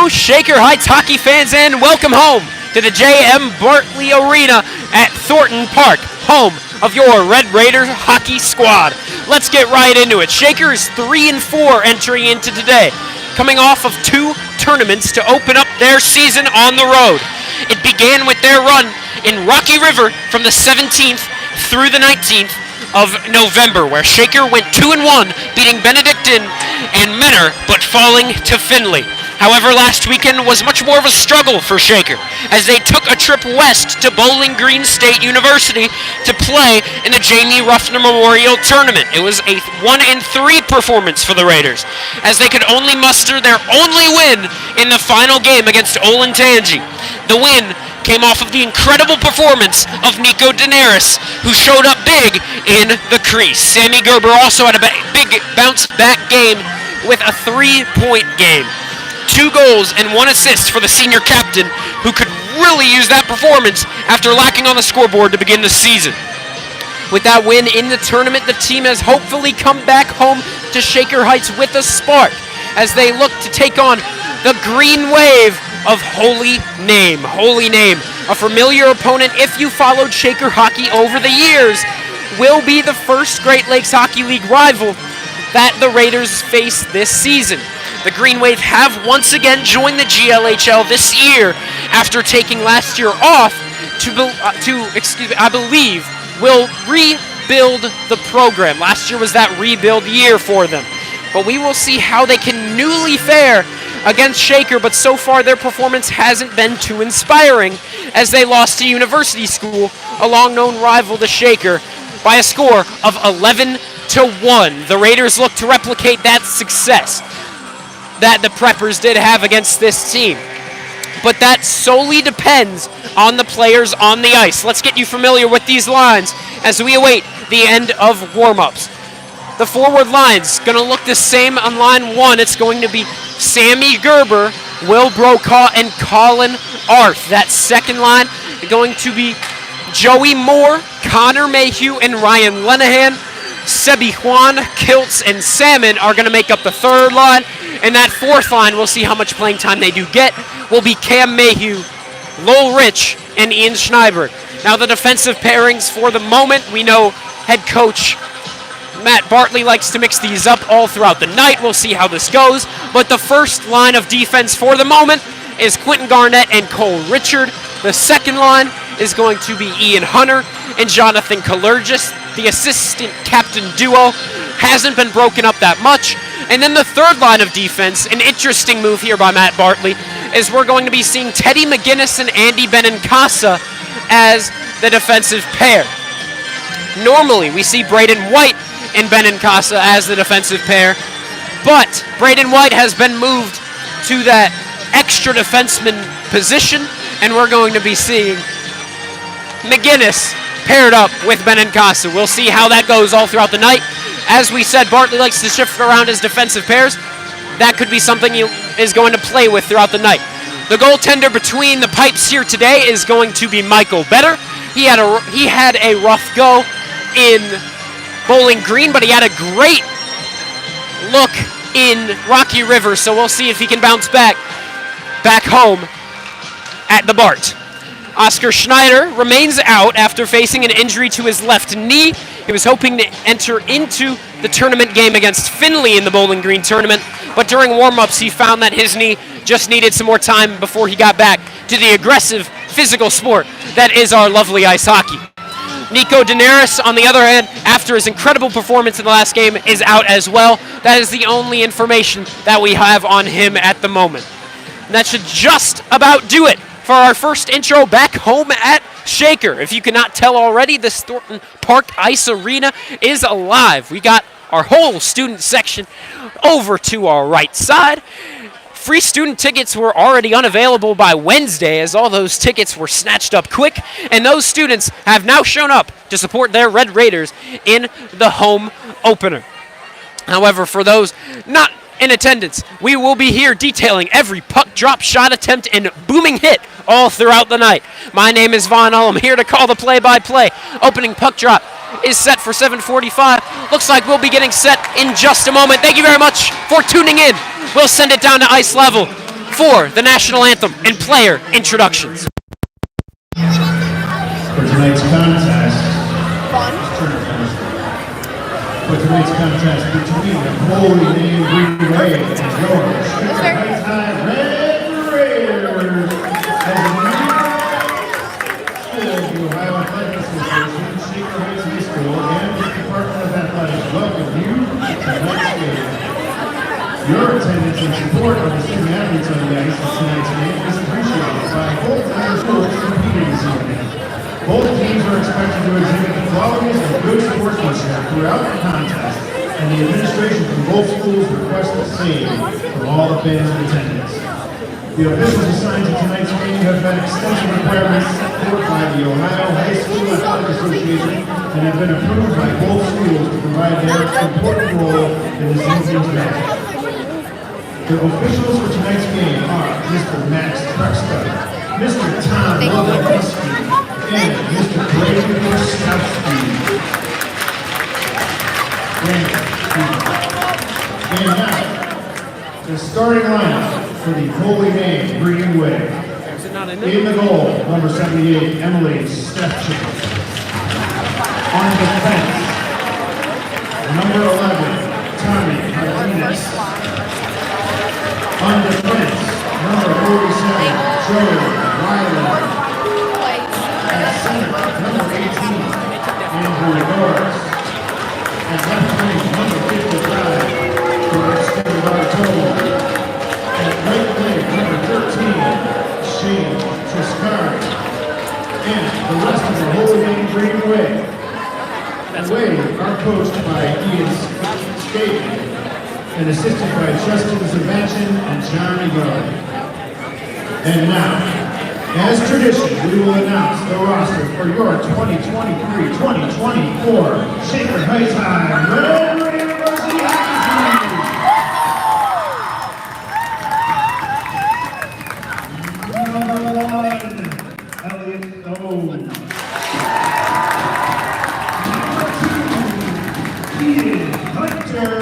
Shaker Heights hockey fans, and welcome home to the J.M. Bartley Arena at Thornton Park, home of your Red Raiders hockey squad. Let's get right into it. Shaker is 3-4 entering into today, coming off of 2 tournaments to open up their season on the road. It began with their run in Rocky River from the 17th through the 19th of November, where Shaker went 2-1, beating Benedictine and Menor, but falling to Findlay. However, last weekend was much more of a struggle for Shaker, as they took a trip west to Bowling Green State University to play in the Jamie Ruffner Memorial Tournament. It was a 1-3 performance for the Raiders, as they could only muster their only win in the final game against Olentangy. The win came off of the incredible performance of Nico Daenerys, who showed up big in the crease. Sammy Gerber also had a big bounce-back game with a 3-point game. 2 goals and 1 assist for the senior captain, who could really use that performance after lacking on the scoreboard to begin the season. With that win in the tournament, the team has hopefully come back home to Shaker Heights with a spark, as they look to take on the Green Wave of Holy Name. Holy Name, a familiar opponent if you followed Shaker hockey over the years, will be the first Great Lakes Hockey League rival that the Raiders face this season. The Green Wave have once again joined the GLHL this year after taking last year off I believe, will rebuild the program. Last year was that rebuild year for them. But we will see how they can newly fare against Shaker, but so far their performance hasn't been too inspiring, as they lost to University School, a long-known rival to Shaker, by a score of 11-1. The Raiders look to replicate that success that the Preppers did have against this team. But that solely depends on the players on the ice. Let's get you familiar with these lines as we await the end of warm-ups. The forward line's going to look the same on line 1. It's going to be Sammy Gerber, Will Brokaw, and Colin Arth. That second line is going to be Joey Moore, Connor Mayhew, and Ryan Lenahan. Sebi Juan, Kiltz, and Salmon are going to make up the third line. And that fourth line, we'll see how much playing time they do get, will be Cam Mayhew, Lowell Rich, and Ian Schneiberg. Now the defensive pairings for the moment, we know head coach Matt Bartley likes to mix these up all throughout the night. We'll see how this goes. But the first line of defense for the moment is Quentin Garnett and Cole Richard. The second line is going to be Ian Hunter and Jonathan Kalergis. The assistant captain duo hasn't been broken up that much. And then the third line of defense, an interesting move here by Matt Bartley, is we're going to be seeing Teddy McGinnis and Andy Benincasa as the defensive pair. Normally, we see Braden White and Benincasa as the defensive pair, but Braden White has been moved to that extra defenseman position, and we're going to be seeing McGinnis paired up with Benincasa. We'll see how that goes all throughout the night. As we said, Bartley likes to shift around his defensive pairs. That could be something he is going to play with throughout the night. The goaltender between the pipes here today is going to be Michael Better. He had a rough go in Bowling Green, but he had a great look in Rocky River, so we'll see if he can bounce back home at the Bart. Oscar Schneider remains out after facing an injury to his left knee. He was hoping to enter into the tournament game against Findlay in the Bowling Green tournament, but during warm-ups he found that his knee just needed some more time before he got back to the aggressive physical sport that is our lovely ice hockey. Nico Daenerys, on the other hand, after his incredible performance in the last game, is out as well. That is the only information that we have on him at the moment. And that should just about do it for our first intro back home at Shaker. If you cannot tell already, this Thornton Park Ice Arena is alive. We got our whole student section over to our right side. Free student tickets were already unavailable by Wednesday, as all those tickets were snatched up quick, and those students have now shown up to support their Red Raiders in the home opener. However, for those not in attendance, we will be here detailing every puck drop, shot attempt, and booming hit all throughout the night. My name is Von Ull. I'm here to call the play-by-play. Opening puck drop is set for 7:45. Looks like we'll be getting set in just a moment. Thank you very much for tuning in. We'll send it down to ice level for the national anthem and player introductions. For tonight's contest, between the Holy Name Green Wave and George High Red Raiders, as the Ohio Athletic Association, Shaker Heights High School, and the Department of Athletics welcome you to tonight's game. Your attendance and support of the student athletes on the ice at tonight's game is appreciated by both of your schools competing this evening. Both teams are expected to exhibit the qualities of good sportsmanship throughout the contest, and the administration from both schools requests the same from all the fans in attendance. The officials assigned to tonight's game have met extensive requirements set forth by the Ohio High School Athletic Association and have been approved by both schools to provide their important role in this evening's match. The officials for tonight's game are Mr. Max Truxton, Mr. Tom Wolowski, and Mr. Brady Krostowski. And now, the starting lineup for the Holy Name Green Wave. In the goal, number 78, Emily Stefchik. On defense, number 11, Tommy Martinez. On defense, number 47, Joey Riley. At center, number 18, Andrew Norris. At left wing, number 55, Correxton Bartolo. At right wing, number 13, Shane Triscari. And the rest of the Holy Name Green Wave. And Wave are coached by Ian Skaten and assisted by Justin Zabanchin and John Egan. And now, as tradition, we will announce the roster for your 2023-2024 Shaker Heights High Red Raiders Varsity Hockey Team. Number 1, Elliot O. Number 2, Ian Hunter.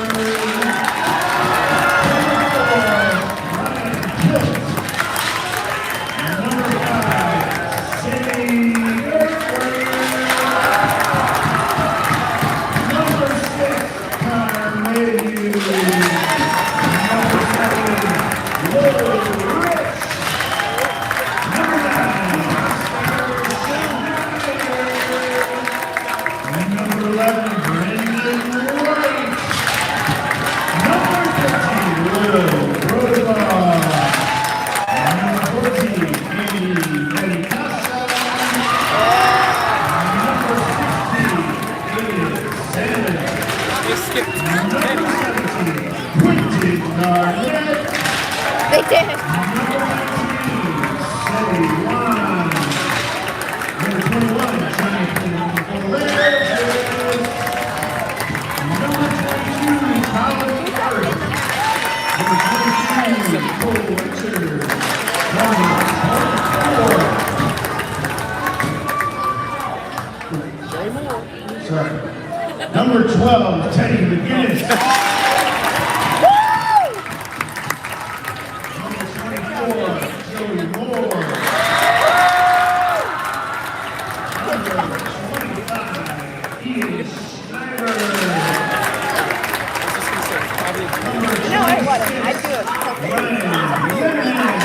They did. Number 12, Teddy McGinnis. Number 24, Joey Moore. Number 25, Ian Schneider. No, I wouldn't. I'd do it. Ryan Lemon.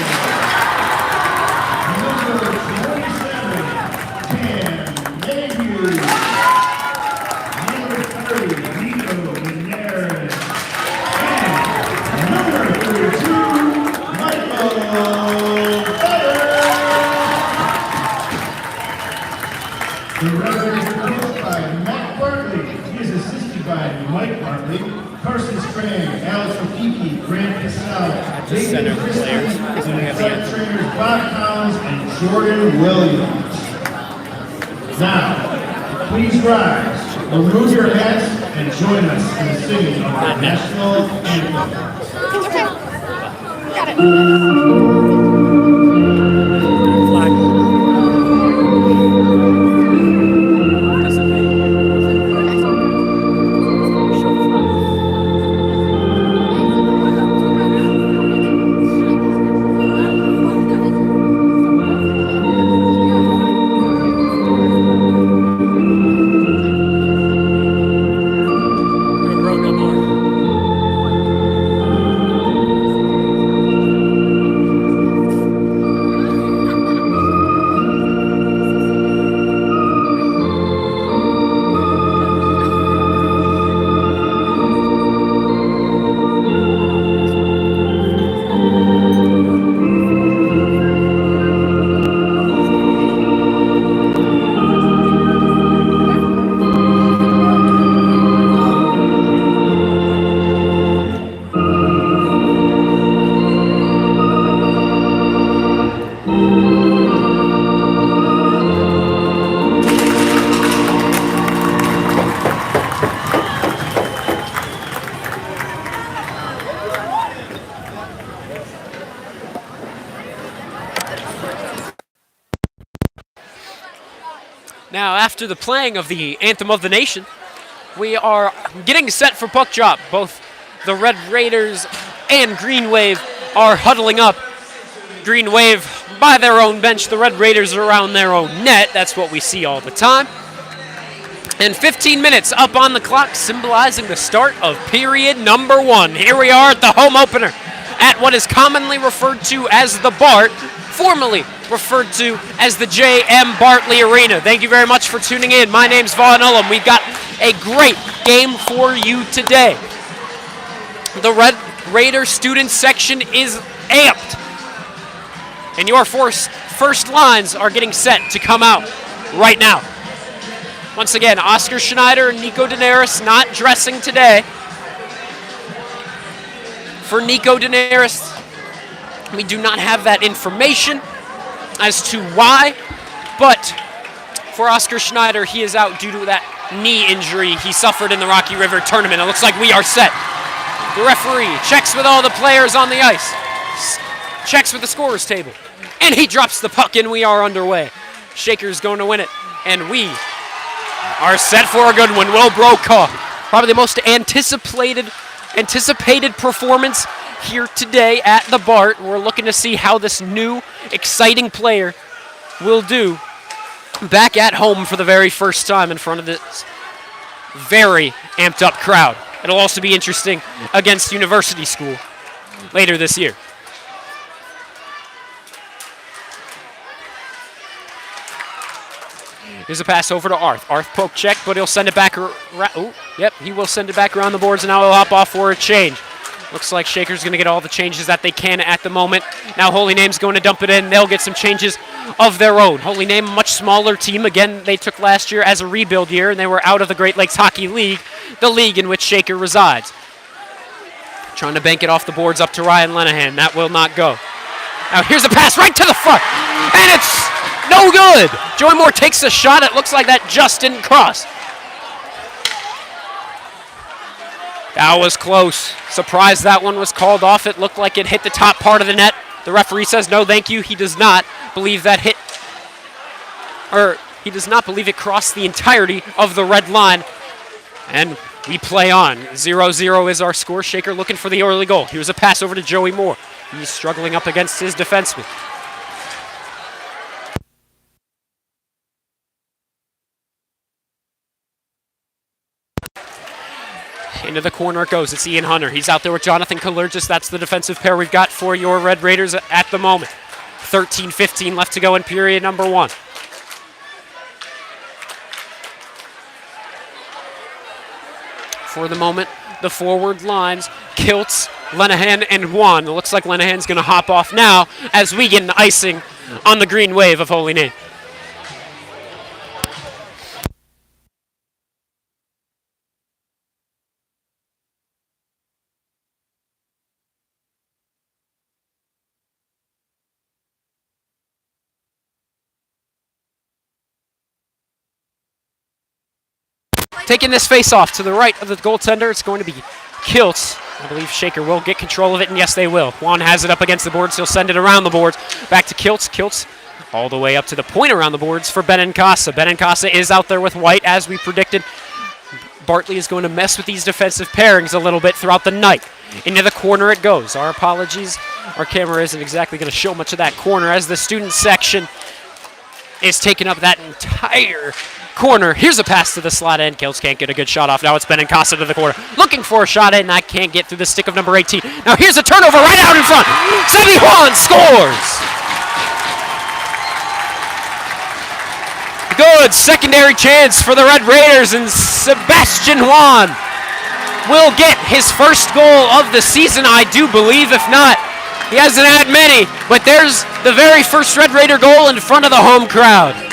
Number 27, Cam Mayhew. Number 30, Nico Linares. And number 32, Michael Butter. The Rebels are coached by Matt Bartley. He is assisted by Mike Bartley, Carson Strang, Alex O'Keefe, Grant Cassell, David Christie, and athletic trainers Bob Collins and Jordan Williams. Now, please rise, remove your hats, and join us in the singing of our national anthem. Okay. Got it. Now, after the playing of the Anthem of the Nation, we are getting set for puck drop. Both the Red Raiders and Green Wave are huddling up. Green Wave by their own bench, the Red Raiders around their own net. That's what we see all the time. And 15 minutes up on the clock, symbolizing the start of period number 1. Here we are at the home opener at what is commonly referred to as the BART, formerly referred to as the J.M. Bartley Arena. Thank you very much for tuning in. My name's Vaughn Ullum. We've got a great game for you today. The Red Raider student section is amped. And your first lines are getting set to come out right now. Once again, Oscar Schneider and Nico Daenerys not dressing today. For Nico Daenerys, we do not have that information as to why, but for Oscar Schneider, he is out due to that knee injury he suffered in the Rocky River tournament. It looks like we are set. The referee checks with all the players on the ice, checks with the scorer's table, and he drops the puck and we are underway. Shaker's going to win it, and we are set for a good one. Will Brokaw, probably the most anticipated performance here today at the BART. We're looking to see how this new, exciting player will do back at home for the very first time in front of this very amped up crowd. It'll also be interesting against University School later this year. Here's a pass over to Arth. Arth poke check, but he'll send it back. He will send it back around the boards, and now he'll hop off for a change. Looks like Shaker's going to get all the changes that they can at the moment. Now Holy Name's going to dump it in. They'll get some changes of their own. Holy Name, a much smaller team. Again, they took last year as a rebuild year, and they were out of the Great Lakes Hockey League, the league in which Shaker resides. Trying to bank it off the boards up to Ryan Lenahan. That will not go. Now here's a pass right to the front, and it's no good. Joey Moore takes a shot. It looks like that just didn't cross. That was close. Surprised that one was called off. It looked like it hit the top part of the net. The referee says no, thank you. He does not believe that hit, or he does not believe it crossed the entirety of the red line. And we play on. 0-0 is our score. Shaker looking for the early goal. Here's a pass over to Joey Moore. He's struggling up against his defenseman. Into the corner it goes. It's Ian Hunter. He's out there with Jonathan Kalergis. That's the defensive pair we've got for your Red Raiders at the moment. 13-15 left to go in period number 1. For the moment, the forward lines, Kiltz, Lenahan, and Juan. It looks like Lenahan's going to hop off now as we get an icing on the Green Wave of Holy Name. Taking this face-off to the right of the goaltender, it's going to be Kiltz. I believe Shaker will get control of it, and yes, they will. Juan has it up against the boards. He'll send it around the boards. Back to Kiltz. Kiltz all the way up to the point around the boards for Benincasa. Benincasa is out there with White, as we predicted. Bartley is going to mess with these defensive pairings a little bit throughout the night. Into the corner it goes. Our apologies. Our camera isn't exactly going to show much of that corner as the student section is taking up that entire corner. Here's a pass to the slot end. Kiltz can't get a good shot off. Now it's Benincasa to the corner. Looking for a shot in, and I can't get through the stick of number 18. Now here's a turnover right out in front. Sebi Juan scores. Good secondary chance for the Red Raiders, and Sebastian Juan will get his first goal of the season, I do believe. If not, he hasn't had many, but there's the very first Red Raider goal in front of the home crowd.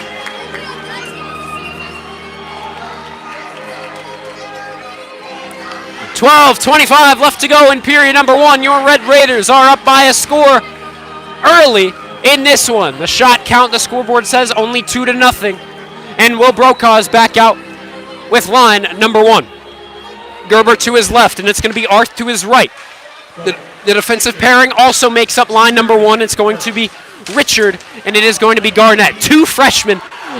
12:25 left to go in period number 1. Your Red Raiders are up by a score early in this one. The shot count, the scoreboard says only 2-0. And Will Brokaw is back out with line number 1. Gerber to his left, and it's going to be Arth to his right. The defensive pairing also makes up line number 1. It's going to be Richard, and it is going to be Garnett. 2 freshmen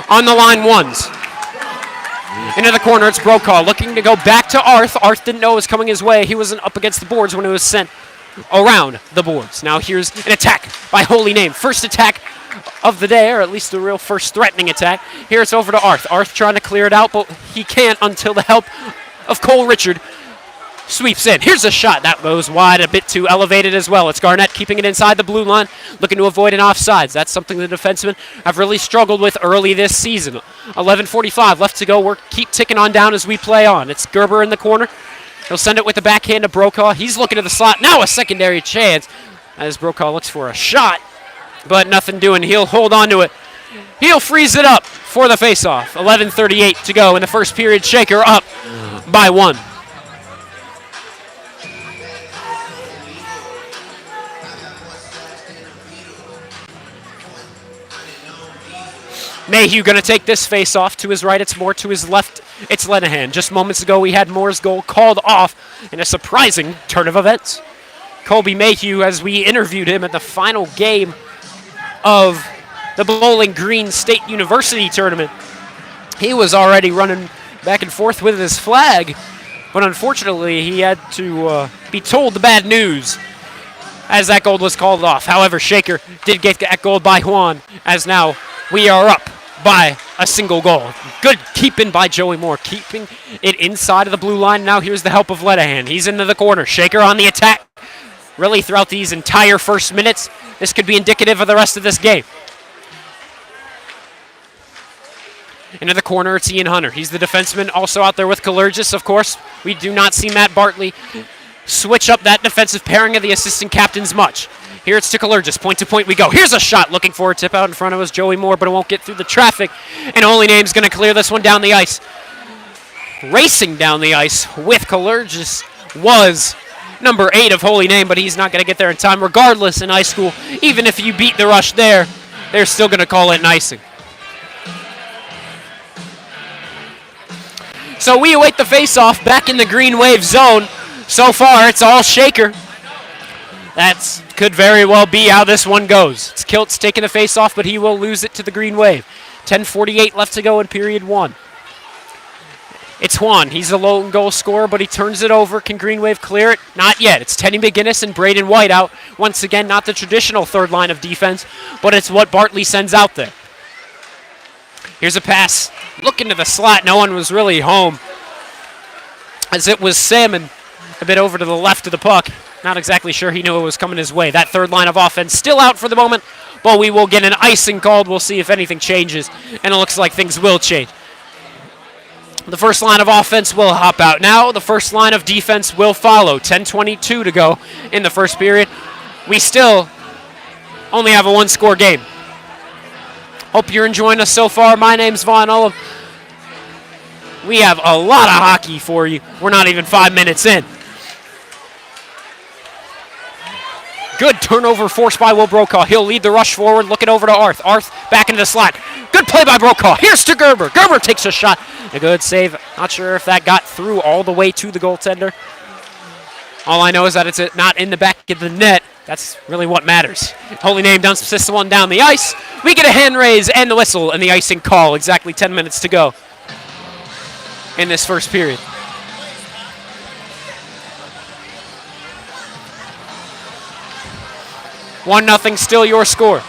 on the line ones. Into the corner, it's Brokaw looking to go back to Arth. Arth didn't know it was coming his way. He wasn't up against the boards when it was sent around the boards. Now here's an attack by Holy Name. First attack of the day, or at least the real first threatening attack. Here it's over to Arth. Arth trying to clear it out, but he can't until the help of Cole Richard sweeps in. Here's a shot. That goes wide, a bit too elevated as well. It's Garnett keeping it inside the blue line, looking to avoid an offsides. That's something the defensemen have really struggled with early this season. 11:45 left to go. We'll keep ticking on down as we play on. It's Gerber in the corner. He'll send it with the backhand to Brokaw. He's looking to the slot. Now a secondary chance as Brokaw looks for a shot, but nothing doing. He'll hold on to it. He'll freeze it up for the faceoff. 11:38 to go in the first period. Shaker up by 1. Mayhew going to take this face-off. To his right, it's Moore. To his left, it's Lenahan. Just moments ago, we had Moore's goal called off in a surprising turn of events. Colby Mayhew, as we interviewed him at the final game of the Bowling Green State University tournament, he was already running back and forth with his flag, but unfortunately, he had to be told the bad news as that goal was called off. However, Shaker did get that goal by Juan, as now we are up by a single goal. Good keeping by Joey Moore, keeping it inside of the blue line. Now here's the help of Lenahan. He's into the corner. Shaker on the attack. Really, throughout these entire first minutes, this could be indicative of the rest of this game. Into the corner, it's Ian Hunter. He's the defenseman, also out there with Kalergis, of course. We do not see Matt Bartley switch up that defensive pairing of the assistant captains much. Here it's to Kalergis. Point to point we go. Here's a shot looking for a tip out in front of us. Joey Moore, but it won't get through the traffic. And Holy Name's going to clear this one down the ice. Racing down the ice with Kalergis was number 8 of Holy Name, but he's not going to get there in time. Regardless, in high school, even if you beat the rush there, they're still going to call it an icing. So we await the face-off back in the Green Wave zone. So far, it's all Shaker. That could very well be how this one goes. It's Kilt's taking the face-off, but he will lose it to the Green Wave. 10:48 left to go in period 1. It's Juan. He's the lone goal scorer, but he turns it over. Can Green Wave clear it? Not yet. It's Teddy McGinnis and Braden White out. Once again, not the traditional third line of defense, but it's what Bartley sends out there. Here's a pass. Look into the slot. No one was really home, as it was Salmon a bit over to the left of the puck. Not exactly sure he knew it was coming his way. That third line of offense still out for the moment, but we will get an icing called. We'll see if anything changes, and it looks like things will change. The first line of offense will hop out now. The first line of defense will follow. 10:22 to go in the first period. We still only have a one-score game. Hope you're enjoying us so far. My name's Vaughn Ullum. We have a lot of hockey for you. We're not even 5 minutes in. Good turnover forced by Will Brokaw. He'll lead the rush forward, looking over to Arth. Arth back into the slot. Good play by Brokaw. Here's to Gerber. Gerber takes a shot. A good save. Not sure if that got through all the way to the goaltender. All I know is that it's not in the back of the net. That's really what matters. Holy Name dumps this one down the ice. We get a hand raise and the whistle and the icing call. Exactly 10 minutes to go in this first period. One nothing, still your score.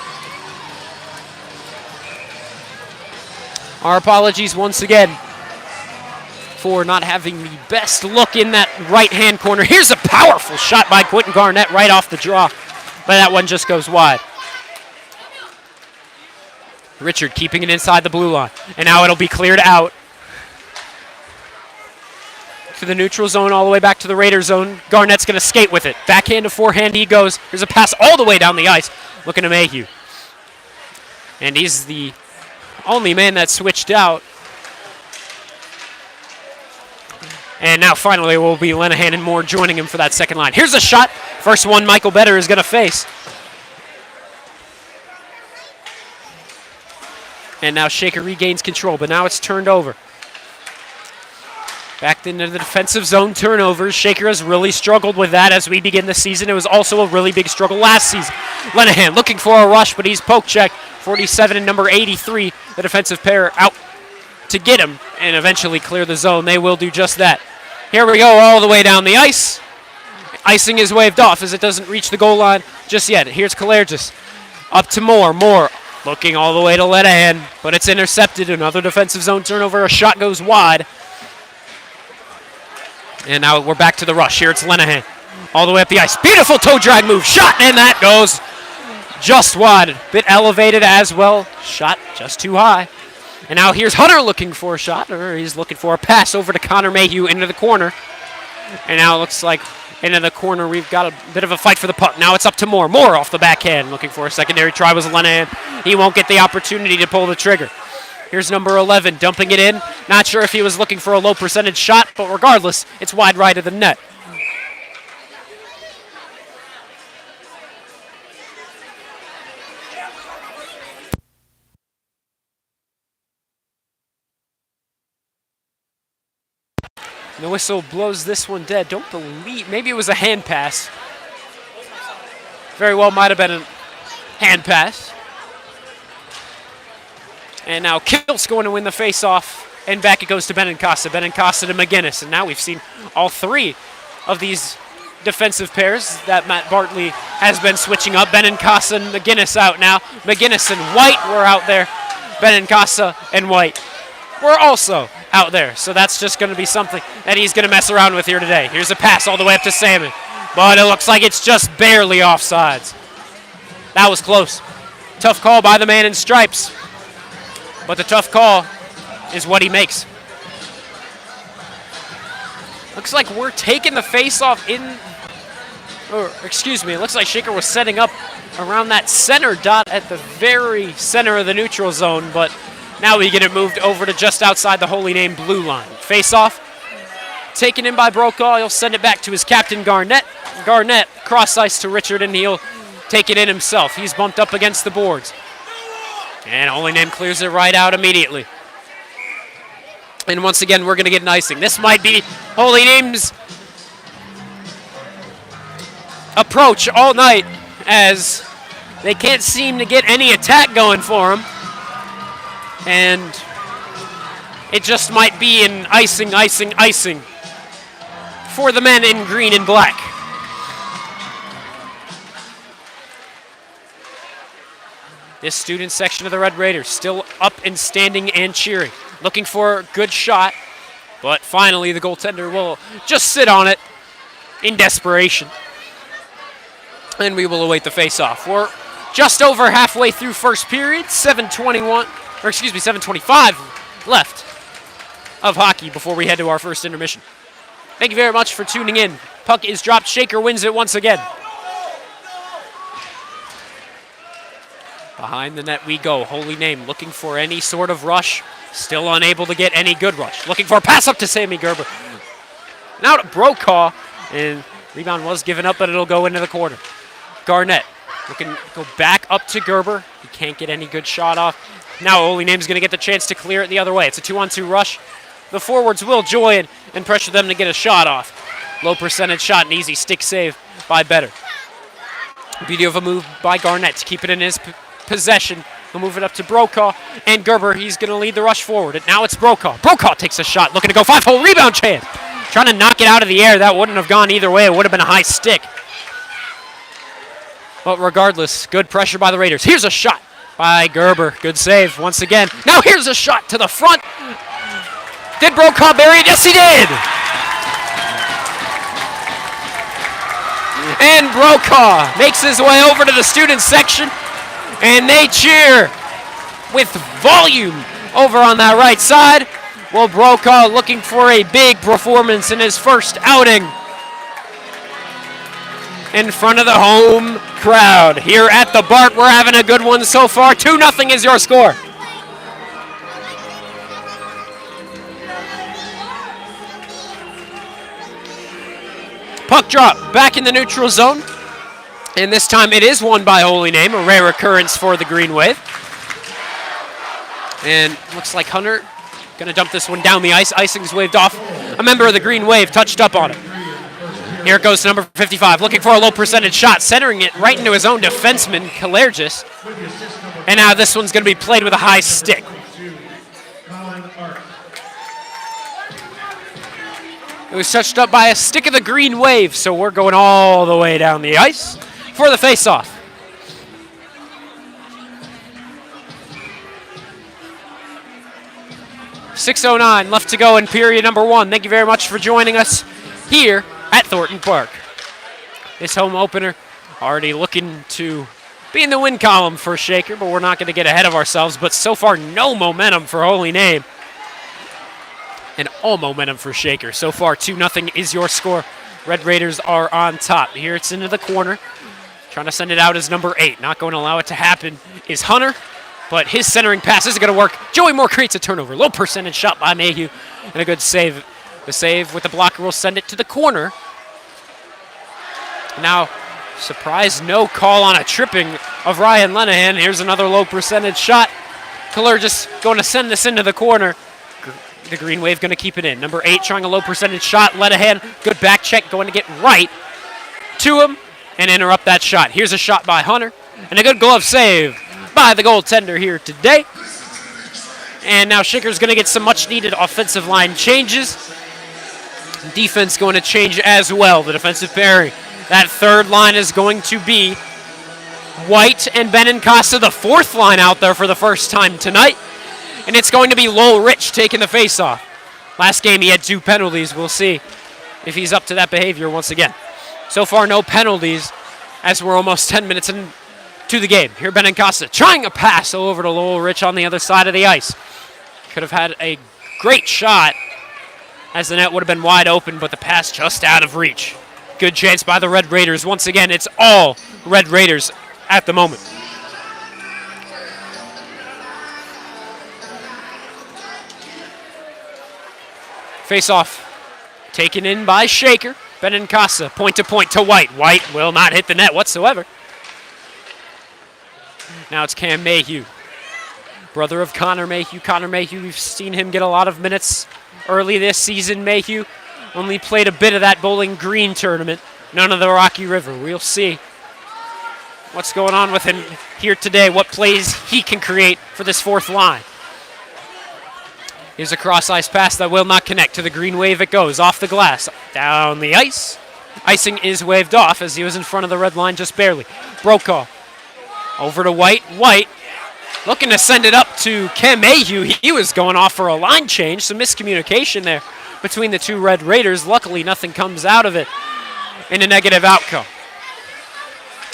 Our apologies once again for not having the best look in that right-hand corner. Here's a powerful shot by Quentin Garnett right off the draw, but that one just goes wide. Richard keeping it inside the blue line, and now it'll be cleared out to the neutral zone, all the way back to the Raider zone. Garnett's going to skate with it. Backhand to forehand he goes. Here's a pass all the way down the ice, looking to Mayhew. And he's the only man that switched out. And now finally it will be Lenahan and Moore joining him for that second line. Here's a shot. First one Michael Better is going to face. And now Shaker regains control, but now it's turned over. Back into the defensive zone turnovers. Shaker has really struggled with that as we begin the season. It was also a really big struggle last season. Lenahan looking for a rush, but he's poke checked 47 and number 83, the defensive pair, out to get him and eventually clear the zone. They will do just that. Here we go all the way down the ice. Icing is waved off as it doesn't reach the goal line just yet. Here's Kalergis. Up to Moore. Moore looking all the way to Lenahan, but it's intercepted. Another defensive zone turnover. A shot goes wide. And now we're back to the rush. Here it's Lenahan. All the way up the ice. Beautiful toe drag move. Shot, and that goes just wide. Bit elevated as well. Shot just too high. And now here's Hunter looking for a shot, or he's looking for a pass over to Connor Mayhew into the corner. And now it looks like into the corner we've got a bit of a fight for the puck. Now it's up to Moore. Moore off the backhand looking for a secondary try was Lenahan. He won't get the opportunity to pull the trigger. Here's number 11 dumping it in. Not sure if he was looking for a low percentage shot, but regardless, it's wide right of the net. The whistle blows this one dead. Don't believe, maybe it was a hand pass. Very well might have been a hand pass. And now Kilt's going to win the face-off, and back it goes to Benincasa. Benincasa to McGinnis, and now we've seen all three of these defensive pairs that Matt Bartley has been switching up. Benincasa and McGinnis out now. McGinnis and White were out there. Benincasa and White were also out there. So that's just going to be something that he's going to mess around with here today. Here's a pass all the way up to Salmon, but it looks like it's just barely offsides. That was close. Tough call by the man in stripes, but the tough call is what he makes. Looks like we're taking the face-off in, or excuse me, it looks like Shaker was setting up around that center dot at the very center of the neutral zone, but now we get it moved over to just outside the Holy Name blue line. Face-off, taken in by Brokaw. He'll send it back to his captain, Garnett. Garnett, cross-ice to Richard, and he'll take it in himself. He's bumped up against the boards. And Holy Name clears it right out immediately. And once again, we're going to get an icing. This might be Holy Name's approach all night, as they can't seem to get any attack going for them. And it just might be an icing, icing, icing for the men in green and black. This student section of the Red Raiders still up and standing and cheering, looking for a good shot, but finally the goaltender will just sit on it in desperation. And we will await the face-off. We're just over halfway through first period, 7:25 left of hockey before we head to our first intermission. Thank you very much for tuning in. Puck is dropped. Shaker wins it once again. Behind the net we go. Holy Name looking for any sort of rush. Still unable to get any good rush. Looking for a pass up to Sammy Gerber. Now to Brokaw. And rebound was given up, but it'll go into the corner. Garnett looking to go back up to Gerber. He can't get any good shot off. Now Holy Name's going to get the chance to clear it the other way. It's a 2-on-2 rush. The forwards will join and pressure them to get a shot off. Low percentage shot, an easy stick save by Better. Beauty of a move by Garnett to keep it in his possession. He'll move it up to Brokaw, and Gerber, he's going to lead the rush forward. And now it's Brokaw. Brokaw takes a shot, looking to go 5-hole rebound chance. Trying to knock it out of the air. That wouldn't have gone either way. It would have been a high stick. But regardless, good pressure by the Raiders. Here's a shot by Gerber. Good save once again. Now here's a shot to the front. Did Brokaw bury it? Yes, he did. And Brokaw makes his way over to the student section, and they cheer with volume over on that right side. Well, Brokaw looking for a big performance in his first outing in front of the home crowd. Here at the Bart, we're having a good one so far. 2-0 is your score. Puck drop back in the neutral zone. And this time it is won by Holy Name, a rare occurrence for the Green Wave. And looks like Hunter going to dump this one down the ice. Icing's waved off. A member of the Green Wave touched up on it. Here it goes to number 55, looking for a low percentage shot, centering it right into his own defenseman, Kalergis. And now this one's going to be played with a high stick. It was touched up by a stick of the green wave, so we're going all the way down the ice for the face-off. .609 left to go in period number 1. Thank you very much for joining us here at Thornton Park. This home opener already looking to be in the win column for Shaker, but we're not going to get ahead of ourselves. But so far, no momentum for Holy Name. And all momentum for Shaker. So far, 2-0 is your score. Red Raiders are on top. Here it's into the corner. Trying to send it out as number 8. Not going to allow it to happen is Hunter. But his centering pass isn't going to work. Joey Moore creates a turnover. Low percentage shot by Mayhew. And a good save. The save with the blocker will send it to the corner. Now, surprise, no call on a tripping of Ryan Lenahan. Here's another low percentage shot. Kaler just going to send this into the corner. The Green Wave going to keep it in. Number 8 trying a low percentage shot. Lenahan, good back check, going to get right to him and interrupt that shot. Here's a shot by Hunter and a good glove save by the goaltender here today. And now Shaker's going to get some much needed offensive line changes. Defense going to change as well. The defensive pairing. That third line is going to be White and Benincasa, the fourth line out there for the first time tonight. And it's going to be Lowell Rich taking the face-off. Last game he had 2 penalties. We'll see if he's up to that behavior once again. So far, no penalties as we're almost 10 minutes into the game. Here Benincasa trying a pass over to Lowell Rich on the other side of the ice. Could have had a great shot as the net would have been wide open, but the pass just out of reach. Good chance by the Red Raiders. Once again, it's all Red Raiders at the moment. Face-off taken in by Shaker. Benincasa, point to White. White will not hit the net whatsoever. Now it's Cam Mayhew, brother of Connor Mayhew. Connor Mayhew, we've seen him get a lot of minutes early this season. Mayhew only played a bit of that Bowling Green tournament, none of the Rocky River. We'll see what's going on with him here today, what plays he can create for this fourth line. Here's a cross-ice pass that will not connect. To the Green Wave it goes, off the glass, down the ice. Icing is waved off as he was in front of the red line just barely. Brokaw over to White. White looking to send it up to Cam Mayhew. He was going off for a line change. Some miscommunication there between the two Red Raiders. Luckily, nothing comes out of it in a negative outcome.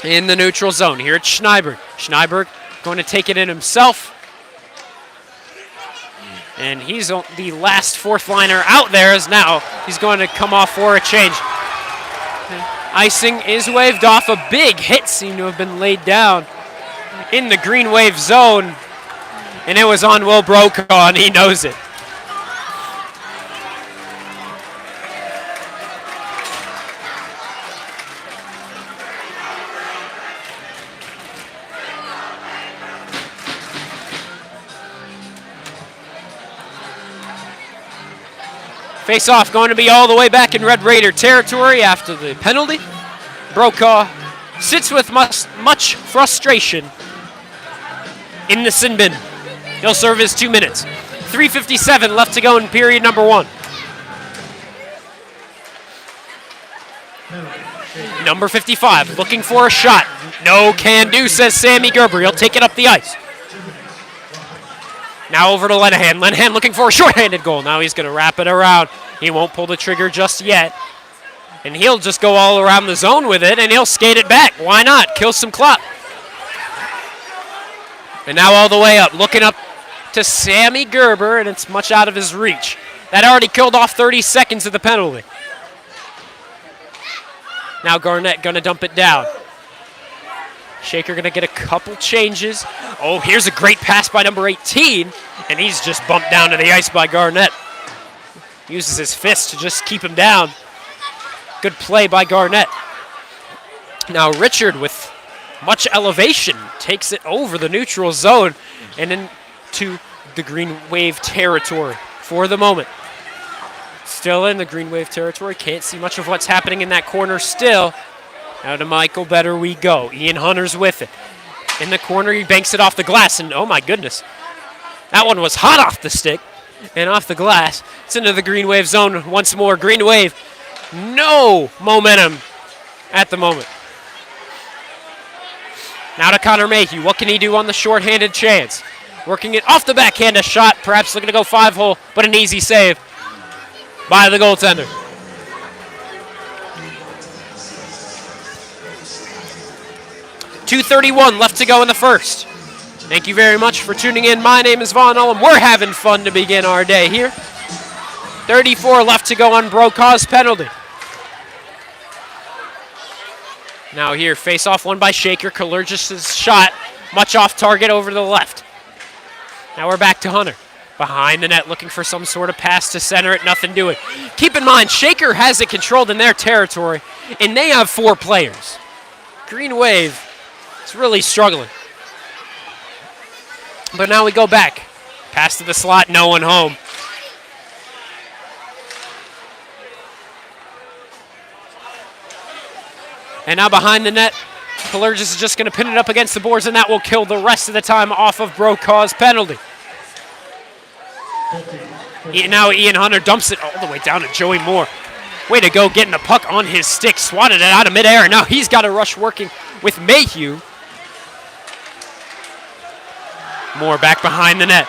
In the neutral zone, here it's Schneiberg. Schneiberg going to take it in himself. And he's the last fourth liner out there, as now he's going to come off for a change. Icing is waved off. A big hit seemed to have been laid down in the Green Wave zone. And it was on Will Brokaw, and he knows it. Face-off going to be all the way back in Red Raider territory after the penalty. Brokaw sits with much frustration in the sin bin. He'll serve his 2 minutes. 3:57 left to go in period number 1. Number 55 looking for a shot. No can do, says Sammy Gerber. He'll take it up the ice. Now over to Lenahan. Lenahan looking for a shorthanded goal. Now he's going to wrap it around. He won't pull the trigger just yet. And he'll just go all around the zone with it, and he'll skate it back. Why not? Kill some clock. And now all the way up. Looking up to Sammy Gerber, and it's much out of his reach. That already killed off 30 seconds of the penalty. Now Garnett going to dump it down. Shaker going to get a couple changes. Oh, here's a great pass by number 18, and he's just bumped down to the ice by Garnett. Uses his fist to just keep him down. Good play by Garnett. Now Richard, with much elevation, takes it over the neutral zone and into the Green Wave territory for the moment. Still in the Green Wave territory. Can't see much of what's happening in that corner still. Now to Michael Better we go. Ian Hunter's with it. In the corner, he banks it off the glass, and oh my goodness. That one was hot off the stick and off the glass. It's into the Green Wave zone once more. Green Wave, no momentum at the moment. Now to Connor Mayhew. What can he do on the short-handed chance? Working it off the backhand, a shot, perhaps looking to go 5-hole, but an easy save by the goaltender. .231 left to go in the first. Thank you very much for tuning in. My name is Von Ullum. We're having fun to begin our day here. 34 left to go on Brokaw's penalty. Now here, face-off won by Shaker. Kalergis' shot, much off target over to the left. Now we're back to Hunter. Behind the net, looking for some sort of pass to center it, nothing doing. Keep in mind, Shaker has it controlled in their territory, and they have 4 players. Green Wave is really struggling. But now we go back. Pass to the slot, no one home. And now behind the net, Kalergis is just going to pin it up against the boards, and that will kill the rest of the time off of Brokaw's penalty. Now Ian Hunter dumps it all the way down to Joey Moore. Way to go, getting the puck on his stick, swatted it out of midair, and now he's got a rush working with Mayhew. Moore back behind the net.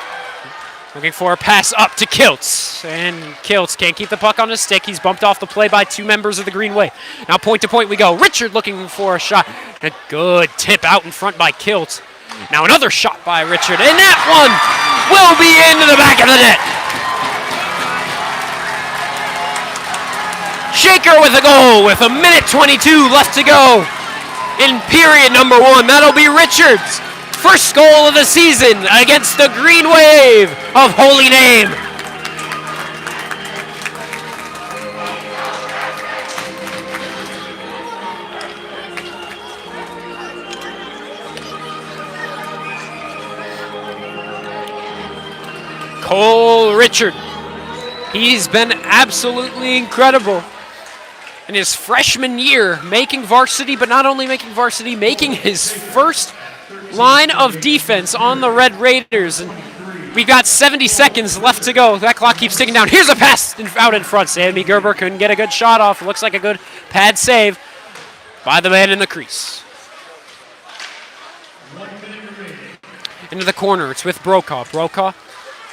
Looking for a pass up to Kiltz. And Kiltz can't keep the puck on his stick. He's bumped off the play by 2 members of the Green Wave. Now point to point we go. Richard looking for a shot. A good tip out in front by Kiltz. Now another shot by Richard. And that one will be into the back of the net. Shaker with a goal with 1:22 left to go in period number 1. That'll be Richard's first goal of the season against the Green Wave of Holy Name. Cole Richard. He's been absolutely incredible in his freshman year, making varsity, but not only making varsity, making his first line of defense on the Red Raiders. And we've got 70 seconds left to go. That clock keeps ticking down. Here's a pass out in front. Sammy Gerber couldn't get a good shot off. Looks like a good pad save by the man in the crease. Into the corner. It's with Brokaw. Brokaw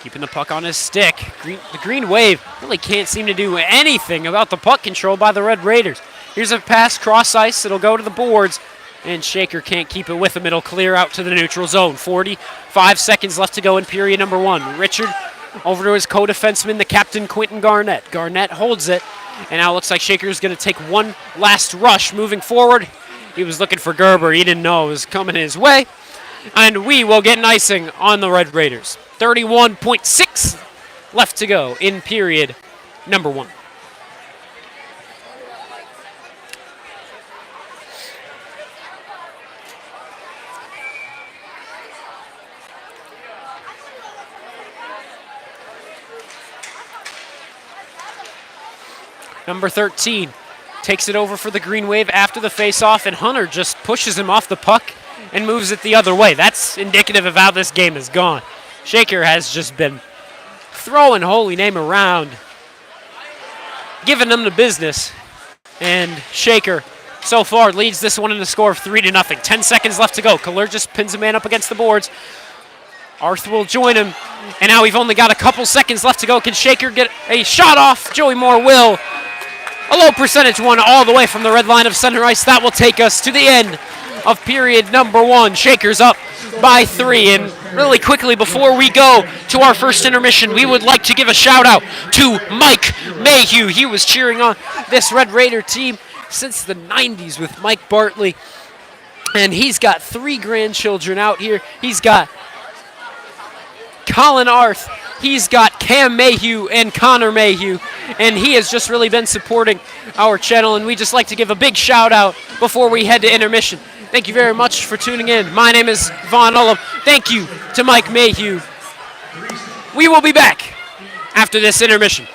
keeping the puck on his stick. The Green Wave really can't seem to do anything about the puck control by the Red Raiders. Here's a pass, cross ice. It'll go to the boards. And Shaker can't keep it with him. It'll clear out to the neutral zone. 45 seconds left to go in period number 1. Richard over to his co-defenseman, the captain, Quentin Garnett. Garnett holds it. And now it looks like Shaker's going to take one last rush moving forward. He was looking for Gerber. He didn't know it was coming his way. And we will get an icing on the Red Raiders. 31.6 left to go in period number 1. Number 13 takes it over for the Green Wave after the faceoff, and Hunter just pushes him off the puck and moves it the other way. That's indicative of how this game has gone. Shaker has just been throwing Holy Name around, giving them the business, and Shaker so far leads this one in a score of 3-0. 10 seconds left to go. Kalergis pins a man up against the boards. Arthur will join him, and now we've only got a couple seconds left to go. Can Shaker get a shot off? Joey Moore will. A low percentage one all the way from the red line of center ice. That will take us to the end of period number 1. Shaker's up by 3. And really quickly before we go to our first intermission, we would like to give a shout out to Mike Mayhew. He was cheering on this Red Raider team since the 90s with Mike Bartley. And he's got 3 grandchildren out here. He's got Colin Arth, he's got Cam Mayhew and Connor Mayhew, and he has just really been supporting our channel, and we just like to give a big shout out before we head to intermission. Thank you very much for tuning in. My name is Von Ullum. Thank you to Mike Mayhew. We will be back after this intermission.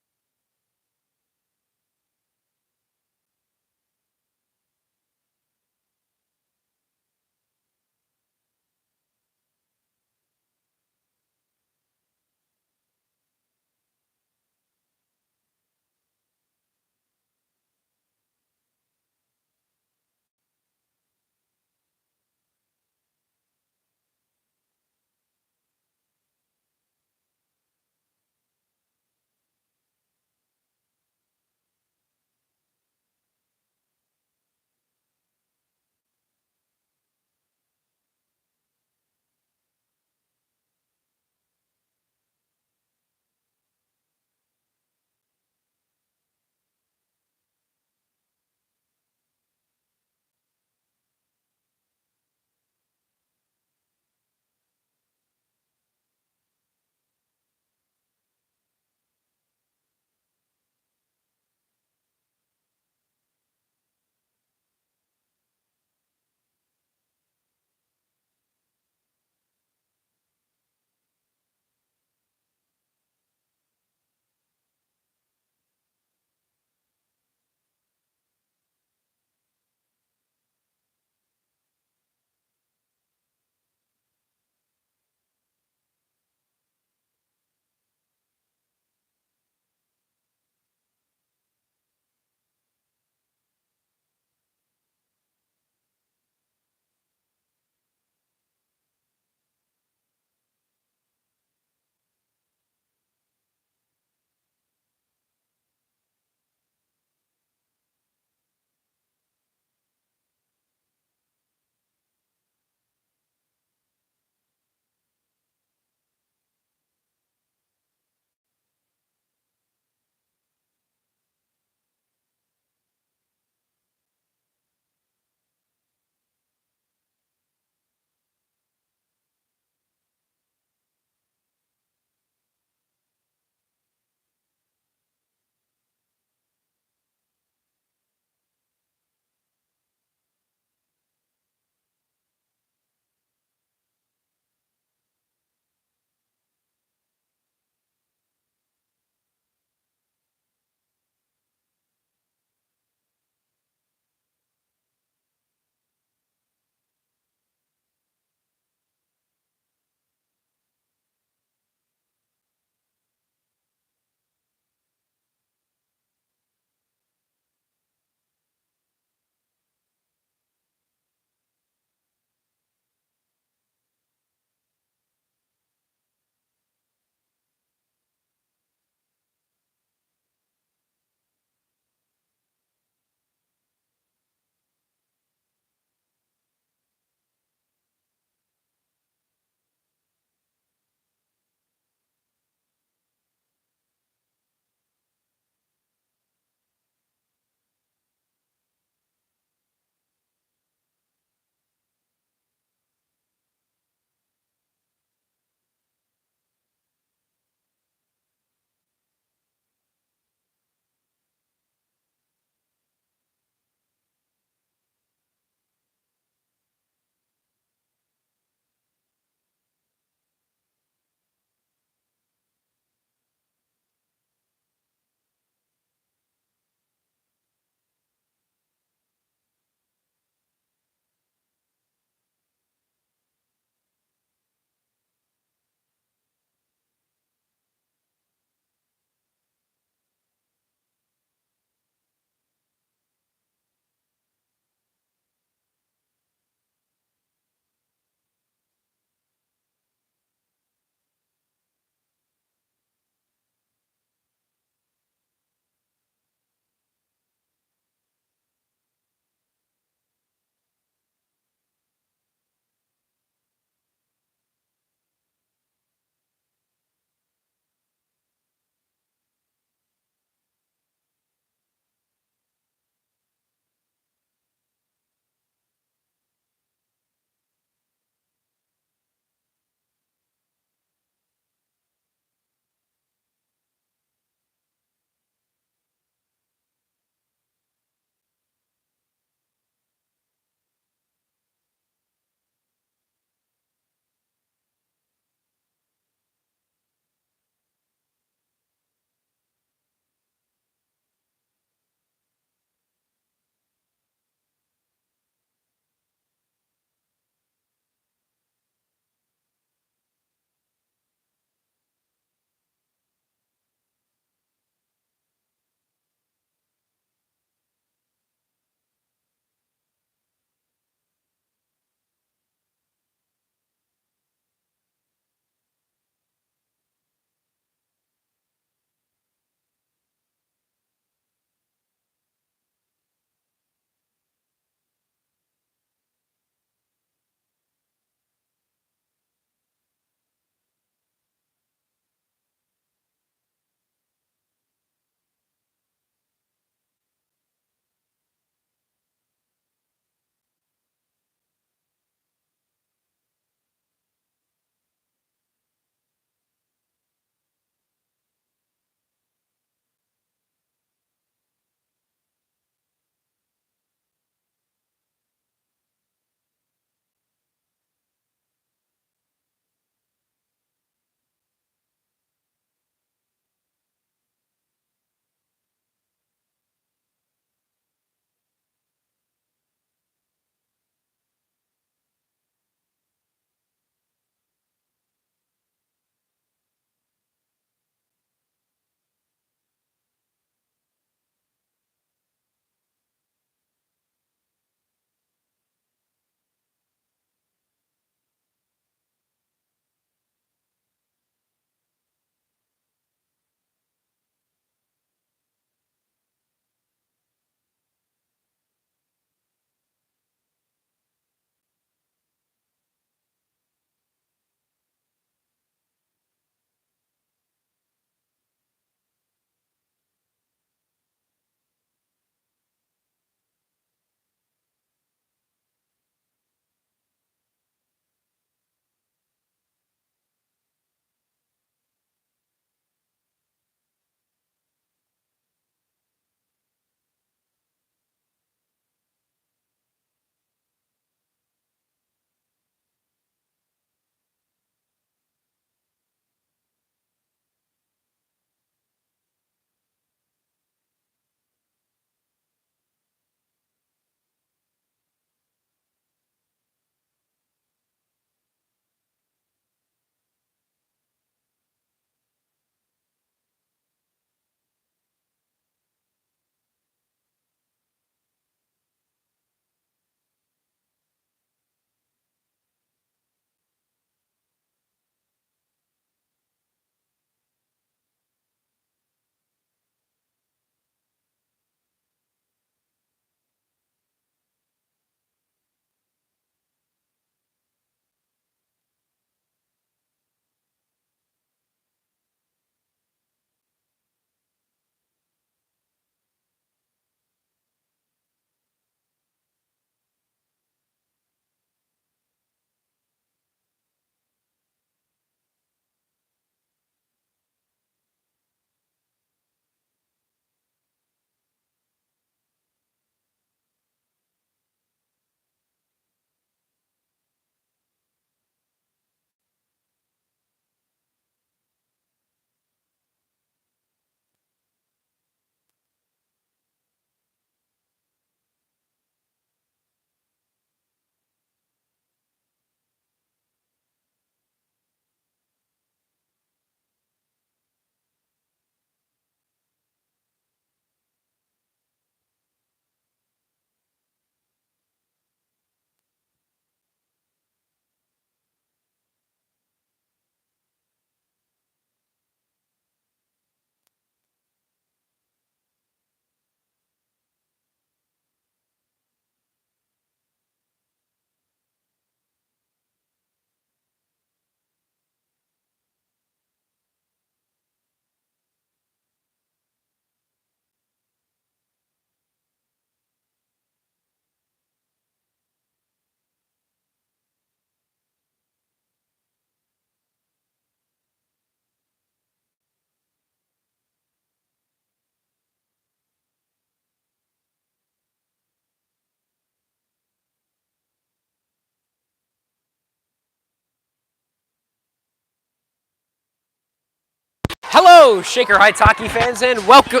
Hello, Shaker Heights hockey fans, and welcome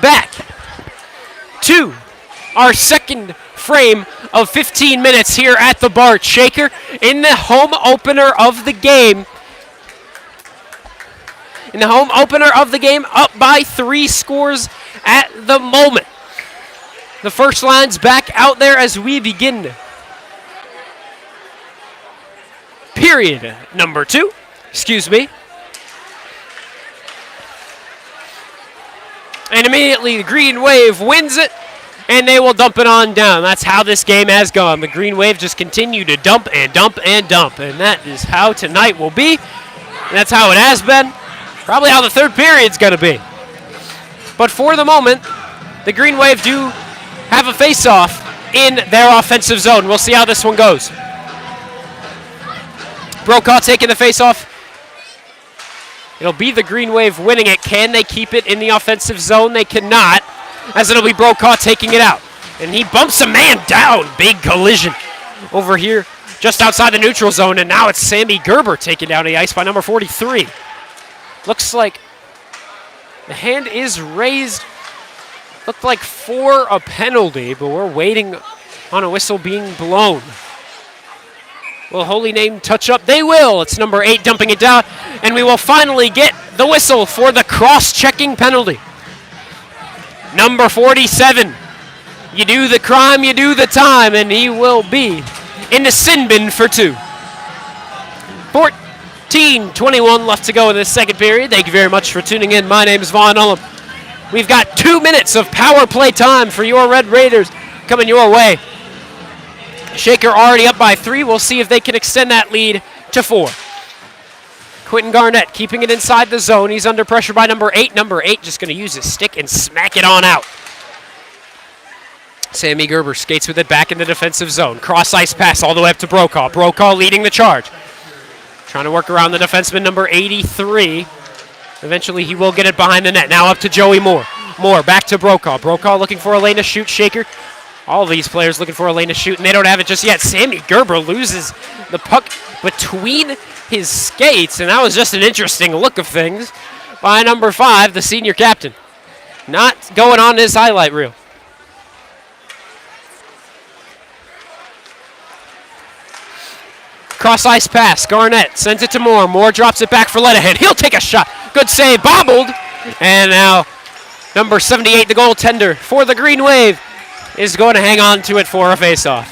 back to our second frame of 15 minutes here at the Bart Shaker in the home opener of the game. Up by 3 scores at the moment. The first line's back out there as we begin period number 2. And immediately the Green Wave wins it, and they will dump it on down. That's how this game has gone. The Green Wave just continue to dump and dump and dump, and that is how tonight will be. And that's how it has been. Probably how the third period's going to be. But for the moment, the Green Wave do have a face-off in their offensive zone. We'll see how this one goes. Brokaw taking the face-off. It'll be the Green Wave winning it. Can they keep it in the offensive zone? They cannot, as it'll be Brokaw taking it out. And he bumps a man down. Big collision over here just outside the neutral zone. And now it's Sammy Gerber taken down the ice by number 43. Looks like the hand is raised. Looked like for a penalty, but we're waiting on a whistle being blown. Will Holy Name touch up? They will. It's number 8 dumping it down, and we will finally get the whistle for the cross-checking penalty. Number 47. You do the crime, you do the time, and he will be in the sin bin for 2. 14:21 left to go in this second period. Thank you very much for tuning in. My name is Vaughn Ullum. We've got 2 minutes of power play time for your Red Raiders coming your way. Shaker already up by 3. We'll see if they can extend that lead to 4. Quentin Garnett keeping it inside the zone. He's under pressure by number 8. Number 8 just going to use his stick and smack it on out. Sammy Gerber skates with it back in the defensive zone. Cross ice pass all the way up to Brokaw. Brokaw leading the charge. Trying to work around the defenseman number 83. Eventually he will get it behind the net. Now up to Joey Moore. Moore back to Brokaw. Brokaw looking for a lane to shoot. Shaker. All these players looking for a lane to shoot, and they don't have it just yet. Sammy Gerber loses the puck between his skates, and that was just an interesting look of things by number 5, the senior captain. Not going on his highlight reel. Cross ice pass. Garnett sends it to Moore. Moore drops it back for Lenahan. He'll take a shot. Good save. Bobbled. And now number 78, the goaltender for the Green Wave, is going to hang on to it for a faceoff.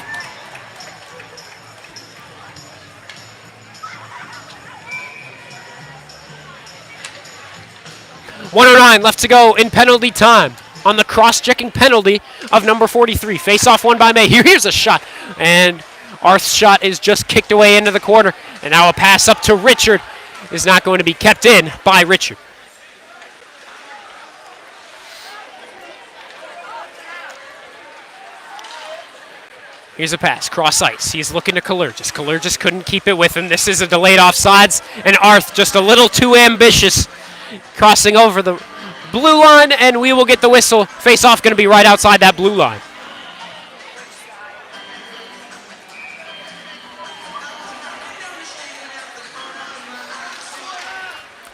.109 left to go in penalty time on the cross-checking penalty of number 43. Face-off won by May. Here's a shot, and Arth's shot is just kicked away into the corner. And now a pass up to Richard is not going to be kept in by Richard. Here's a pass, cross ice. He's looking to Kalergis. Kalergis couldn't keep it with him. This is a delayed offsides, and Arth just a little too ambitious, crossing over the blue line, and we will get the whistle. Face-off going to be right outside that blue line.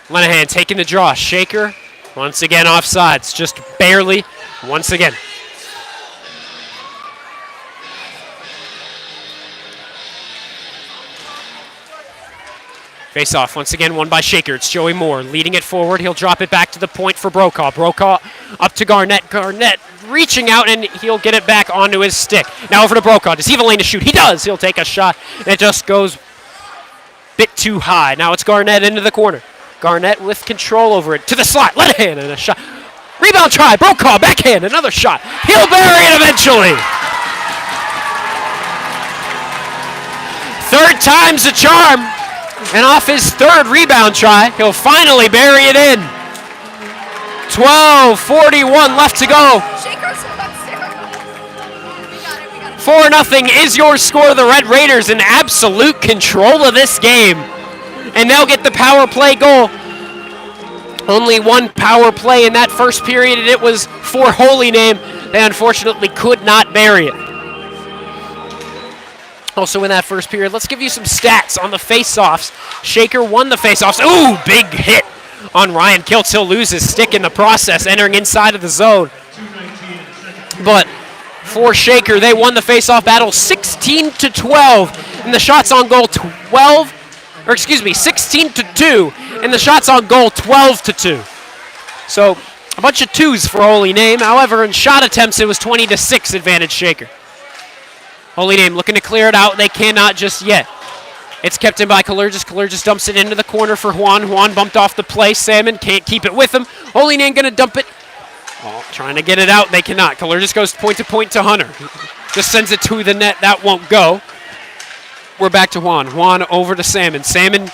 Lenahan taking the draw. Shaker, once again offsides, just barely, once again. Face-off, once again, won by Shaker. It's Joey Moore leading it forward. He'll drop it back to the point for Brokaw. Brokaw up to Garnett. Garnett reaching out, and he'll get it back onto his stick. Now over to Brokaw. Does he have a lane to shoot? He does. He'll take a shot, and it just goes a bit too high. Now it's Garnett into the corner. Garnett with control over it. To the slot. Lenahan, and a shot. Rebound try. Brokaw, backhand, another shot. He'll bury it eventually. Third time's a charm. And off his third rebound try, he'll finally bury it in. 12:41 left to go. 4-0 is your score. The Red Raiders in absolute control of this game. And they'll get the power play goal. Only one power play in that first period, and it was for Holy Name. They unfortunately could not bury it. Also in that first period, let's give you some stats on the face-offs. Shaker won the face-offs. Ooh, big hit on Ryan Kiltz. He'll lose his stick in the process, entering inside of the zone. But for Shaker, they won the face-off battle 16-12, and the shots on goal 16-2, and the shots on goal 12-2. So a bunch of twos for Holy Name. However, in shot attempts, it was 20-6 advantage Shaker. Holy Name looking to clear it out. They cannot just yet. It's kept in by Kalergis. Kalergis dumps it into the corner for Juan. Juan bumped off the play. Salmon can't keep it with him. Holy Name going to dump it. Oh, trying to get it out. They cannot. Kalergis goes point to Hunter. Just sends it to the net. That won't go. We're back to Juan. Juan over to Salmon. Salmon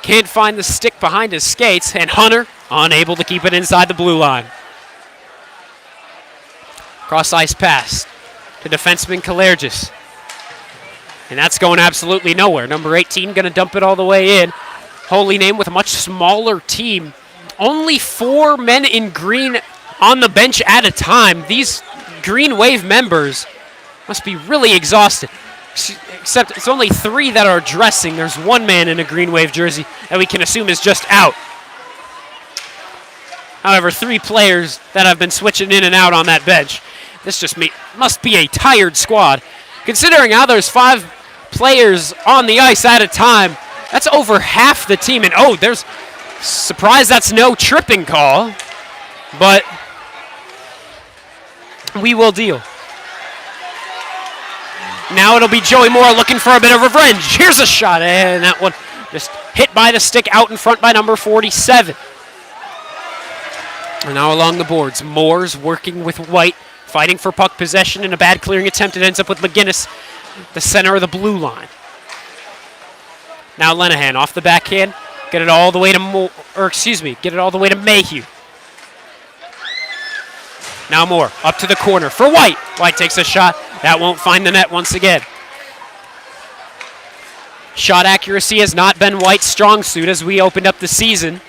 can't find the stick behind his skates. And Hunter unable to keep it inside the blue line. Cross ice pass to defenseman Kalergis. And that's going absolutely nowhere. Number 18 going to dump it all the way in. Holy Name with a much smaller team. Only 4 men in green on the bench at a time. These Green Wave members must be really exhausted. Except it's only 3 that are dressing. There's 1 man in a Green Wave jersey that we can assume is just out. However, 3 players that have been switching in and out on that bench. This just must be a tired squad. Considering how there's 5 players on the ice at a time, that's over half the team. And there's surprised that's no tripping call, but we will deal. Now it'll be Joey Moore looking for a bit of revenge. Here's a shot, and that one just hit by the stick out in front by number 47. And now along the boards, Moore's working with White, fighting for puck possession in a bad clearing attempt. It ends up with McGinnis, the center of the blue line. Now Lenahan off the backhand, get it all the way to get it all the way to Mayhew. Now Moore up to the corner for White. White takes a shot. That won't find the net once again. Shot accuracy has not been White's strong suit as we opened up the season.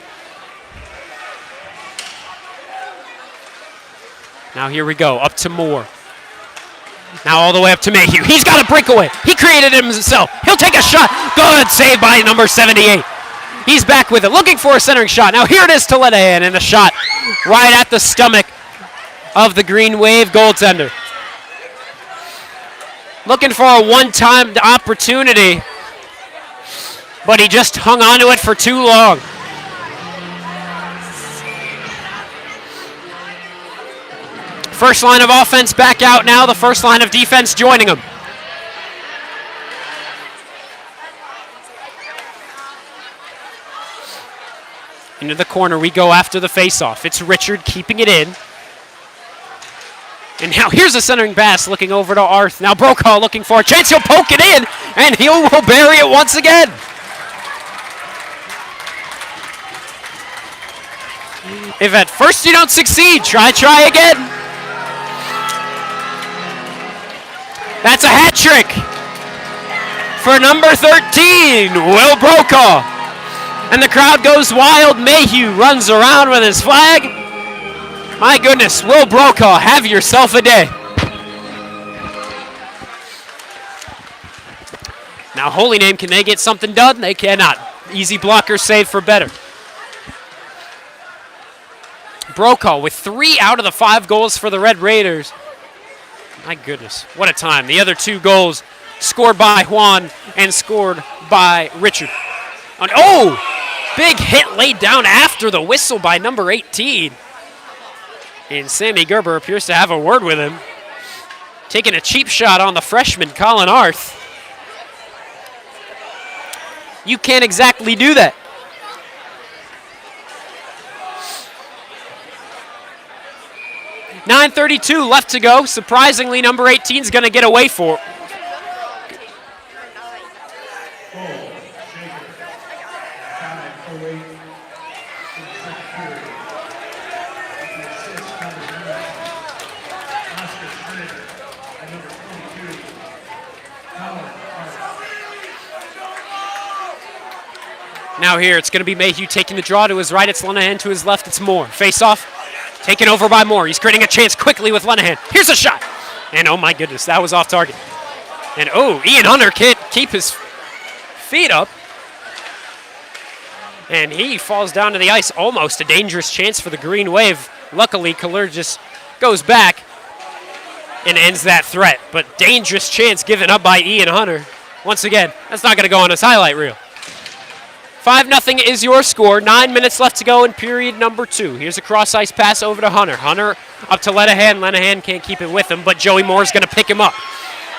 Now here we go, up to Moore. Now all the way up to Mayhew. He's got a breakaway. He created it himself. He'll take a shot. Good save by number 78. He's back with it, looking for a centering shot. Now here it is to Lenahan, and a shot right at the stomach of the Green Wave goaltender. Looking for a one-time opportunity, but he just hung on to it for too long. First line of offense back out now. The first line of defense joining them. Into the corner we go after the faceoff. It's Richard keeping it in. And now here's a centering pass looking over to Arth. Now Brokaw looking for a chance. He'll poke it in, and he will bury it once again. If at first you don't succeed, try again. That's a hat trick for number 13, Will Brokaw. And the crowd goes wild. Mayhew runs around with his flag. My goodness, Will Brokaw, have yourself a day. Now Holy Name, can they get something done? They cannot. Easy blocker save for better. Brokaw with 3 out of the 5 goals for the Red Raiders. My goodness, what a time. The other 2 goals scored by Juan and scored by Richard. Big hit laid down after the whistle by number 18. And Sammy Gerber appears to have a word with him. Taking a cheap shot on the freshman, Colin Arth. You can't exactly do that. .932 left to go. Surprisingly, number 18 is going to get away for it. Now here, it's going to be Mayhew taking the draw to his right. It's Lenahan to his left. It's Moore. Face off. Taken over by Moore. He's creating a chance quickly with Lenahan. Here's a shot. And oh my goodness, that was off target. And Ian Hunter can't keep his feet up. And he falls down to the ice, almost a dangerous chance for the Green Wave. Luckily, Kalergis goes back and ends that threat. But dangerous chance given up by Ian Hunter. Once again, that's not going to go on his highlight reel. 5-0 is your score. 9 minutes left to go in period number 2. Here's a cross-ice pass over to Hunter. Hunter up to Lenahan. Lenahan can't keep it with him, but Joey Moore's going to pick him up.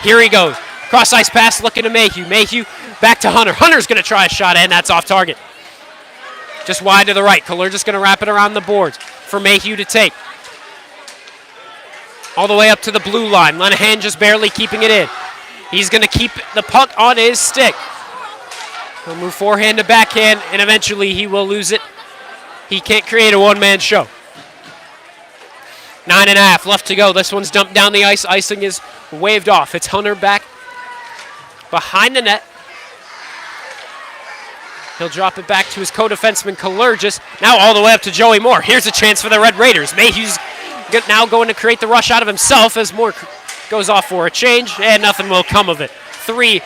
Here he goes. Cross-ice pass looking to Mayhew. Mayhew back to Hunter. Hunter's going to try a shot, and that's off target. Just wide to the right. Kalergis going to wrap it around the boards for Mayhew to take. All the way up to the blue line. Lenahan just barely keeping it in. He's going to keep the puck on his stick. He'll move forehand to backhand, and eventually he will lose it. He can't create a one-man show. 9.5 left to go. This one's dumped down the ice. Icing is waved off. It's Hunter back behind the net. He'll drop it back to his co-defenseman, Kalergis. Now all the way up to Joey Moore. Here's a chance for the Red Raiders. Mayhew's now going to create the rush out of himself as Moore goes off for a change, and nothing will come of it. 3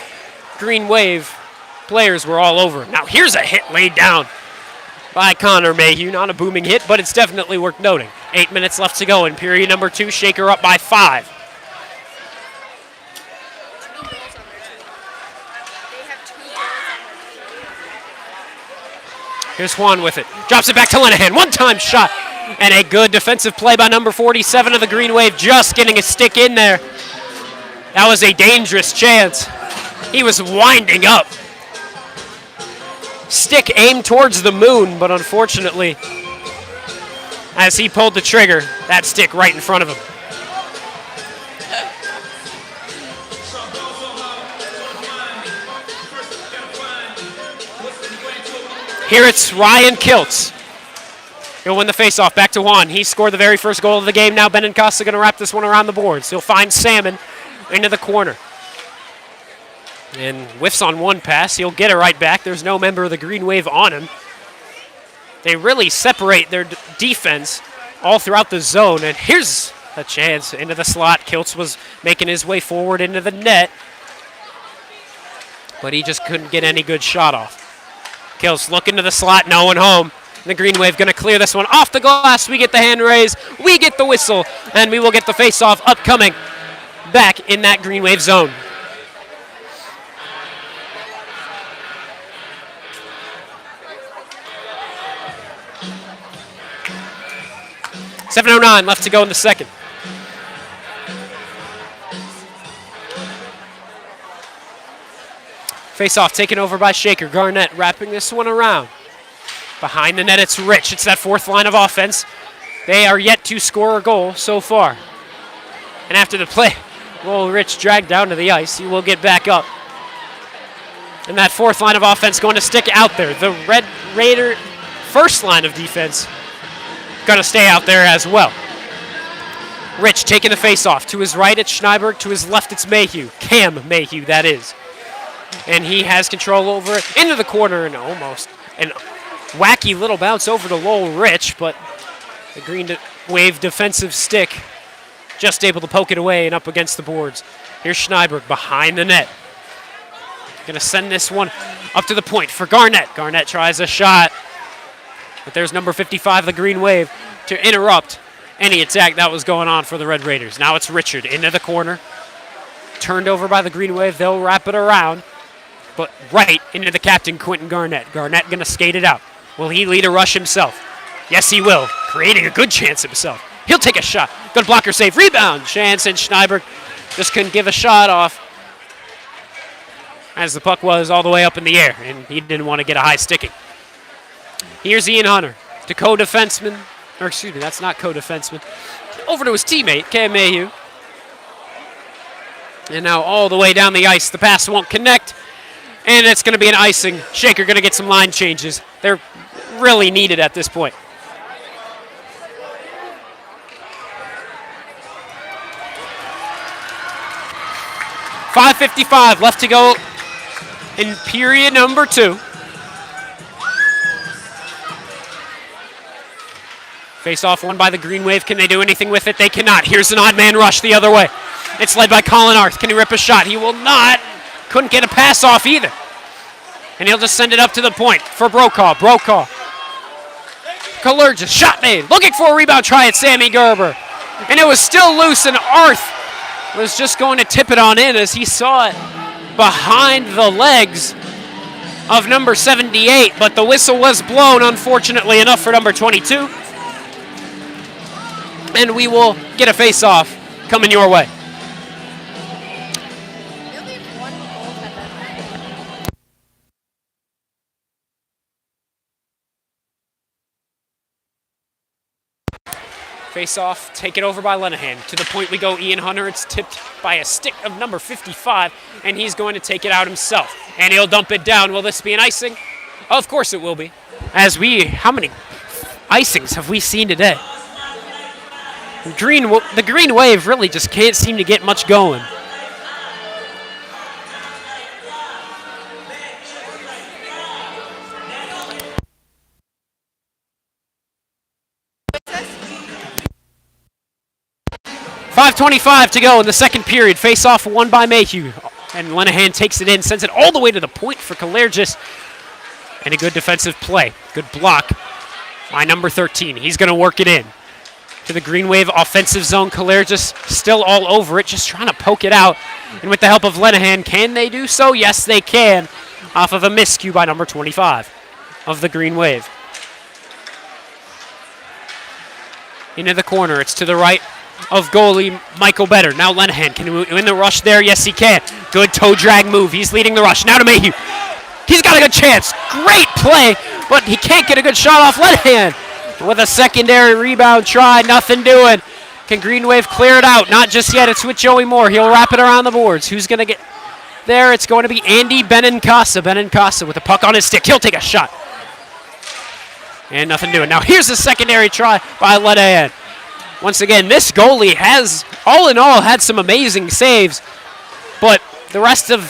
Green Wave players were all over. Now here's a hit laid down by Connor Mayhew. Not a booming hit, but it's definitely worth noting. 8 minutes left to go in period number 2. Shaker up by 5. Here's Juan with it. Drops it back to Lenahan. One-time shot. And a good defensive play by number 47 of the Green Wave, just getting a stick in there. That was a dangerous chance. He was winding up. Stick aimed towards the moon, but unfortunately, as he pulled the trigger, that stick right in front of him. Here it's Ryan Kiltz. He'll win the faceoff. Back to Juan. He scored the very first goal of the game. Now Benincasa going to wrap this one around the boards. He'll find Salmon into the corner. And whiffs on one pass. He'll get it right back. There's no member of the Green Wave on him. They really separate their defense all throughout the zone. And here's a chance into the slot. Kiltz was making his way forward into the net, but he just couldn't get any good shot off. Kiltz looking to the slot. No one home. The Green Wave going to clear this one off the glass. We get the hand raise, we get the whistle, and we will get the face-off upcoming back in that Green Wave zone. .709 left to go in the second. Face-off taken over by Shaker. Garnett wrapping this one around. Behind the net, it's Rich. It's that fourth line of offense. They are yet to score a goal so far. And after the play, well, Rich dragged down to the ice. He will get back up. And that fourth line of offense going to stick out there. The Red Raider first line of defense going to stay out there as well. Rich taking the face-off. To his right, it's Schneiberg. To his left, it's Mayhew. Cam Mayhew, that is. And he has control over it into the corner and almost an wacky little bounce over to Lowell Rich, but the Green Wave defensive stick just able to poke it away and up against the boards. Here's Schneiberg behind the net. Going to send this one up to the point for Garnett. Garnett tries a shot, but there's number 55 of the Green Wave to interrupt any attack that was going on for the Red Raiders. Now it's Richard into the corner. Turned over by the Green Wave. They'll wrap it around, but right into the captain, Quentin Garnett. Garnett going to skate it out. Will he lead a rush himself? Yes, he will. Creating a good chance himself. He'll take a shot. Good blocker save. Rebound. Chance, and Schneiberg just couldn't give a shot off as the puck was all the way up in the air, and he didn't want to get a high sticking. Here's Ian Hunter, the co-defenseman. Or excuse me, that's not co-defenseman. Over to his teammate, Cam Mayhew. And now all the way down the ice. The pass won't connect. And it's going to be an icing. Shaker going to get some line changes. They're really needed at this point. .555 left to go in period number 2. Face-off won by the Green Wave. Can they do anything with it? They cannot. Here's an odd man rush the other way. It's led by Colin Arth. Can he rip a shot? He will not. Couldn't get a pass off either. And he'll just send it up to the point for Brokaw. Brokaw. Kalergis, shot made. Looking for a rebound try at Sammy Gerber. And it was still loose, and Arth was just going to tip it on in as he saw it behind the legs of number 78, but the whistle was blown, unfortunately enough, for number 22. And we will get a face-off coming your way. 'Face-off taken over by Lenahan. To the point we go, Ian Hunter. It's tipped by a stick of number 55, and he's going to take it out himself. And he'll dump it down. Will this be an icing? Of course it will be. How many icings have we seen today? The green wave really just can't seem to get much going. .5:25 to go in the second period. Face-off won by Mayhew. And Lenahan takes it in, sends it all the way to the point for Kalergis. And a good defensive play. Good block by number 13. He's going to work it in to the Green Wave offensive zone. Kalergis still all over it, just trying to poke it out. And with the help of Lenahan, can they do so? Yes, they can. Off of a miscue by number 25 of the Green Wave. Into the corner. It's to the right of goalie Michael Better. Now Lenahan, can he win the rush there? Yes, he can. Good toe drag move. He's leading the rush. Now to Mayhew. He's got a good chance. Great play, but he can't get a good shot off Lenahan. With a secondary rebound try, nothing doing. Can Green Wave clear it out? Not just yet. It's with Joey Moore. He'll wrap it around the boards. Who's going to get there? It's going to be Andy Benincasa. Benincasa with the puck on his stick. He'll take a shot. And nothing doing. Now here's the secondary try by Lenahan. Once again, this goalie has, all in all, had some amazing saves, but the rest of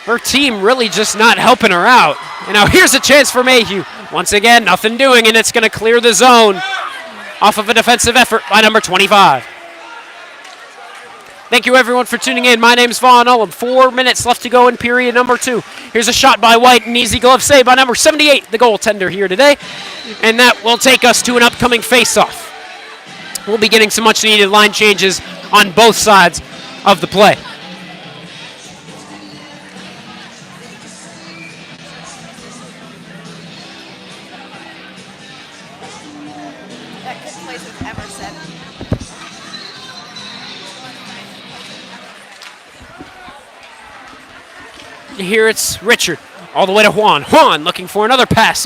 her team really just not helping her out. And now here's a chance for Mayhew. Once again, nothing doing, and it's going to clear the zone off of a defensive effort by number 25. Thank you, everyone, for tuning in. My name's Vaughn Ullum. 4 minutes left to go in period number 2. Here's a shot by White, an easy glove save by number 78, the goaltender here today. And that will take us to an upcoming face-off. We'll be getting some much-needed line changes on both sides of the play. That good place with Emerson. Here it's Richard, all the way to Juan. Juan looking for another pass.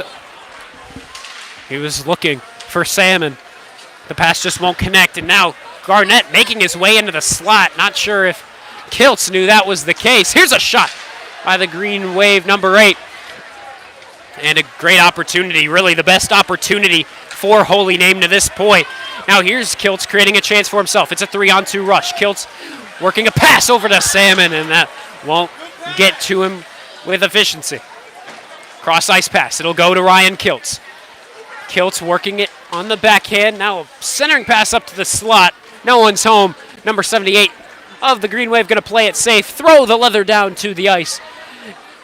He was looking for Salmon. The pass just won't connect, and now Garnett making his way into the slot. Not sure if Kiltz knew that was the case. Here's a shot by the Green Wave, number 8. And a great opportunity, really the best opportunity for Holy Name to this point. Now here's Kiltz creating a chance for himself. It's a 3-on-2 rush. Kiltz working a pass over to Salmon, and that won't get to him with efficiency. Cross-ice pass. It'll go to Ryan Kiltz. Kiltz working it on the backhand. Now a centering pass up to the slot. No one's home. Number 78 of the Green Wave going to play it safe. Throw the leather down to the ice.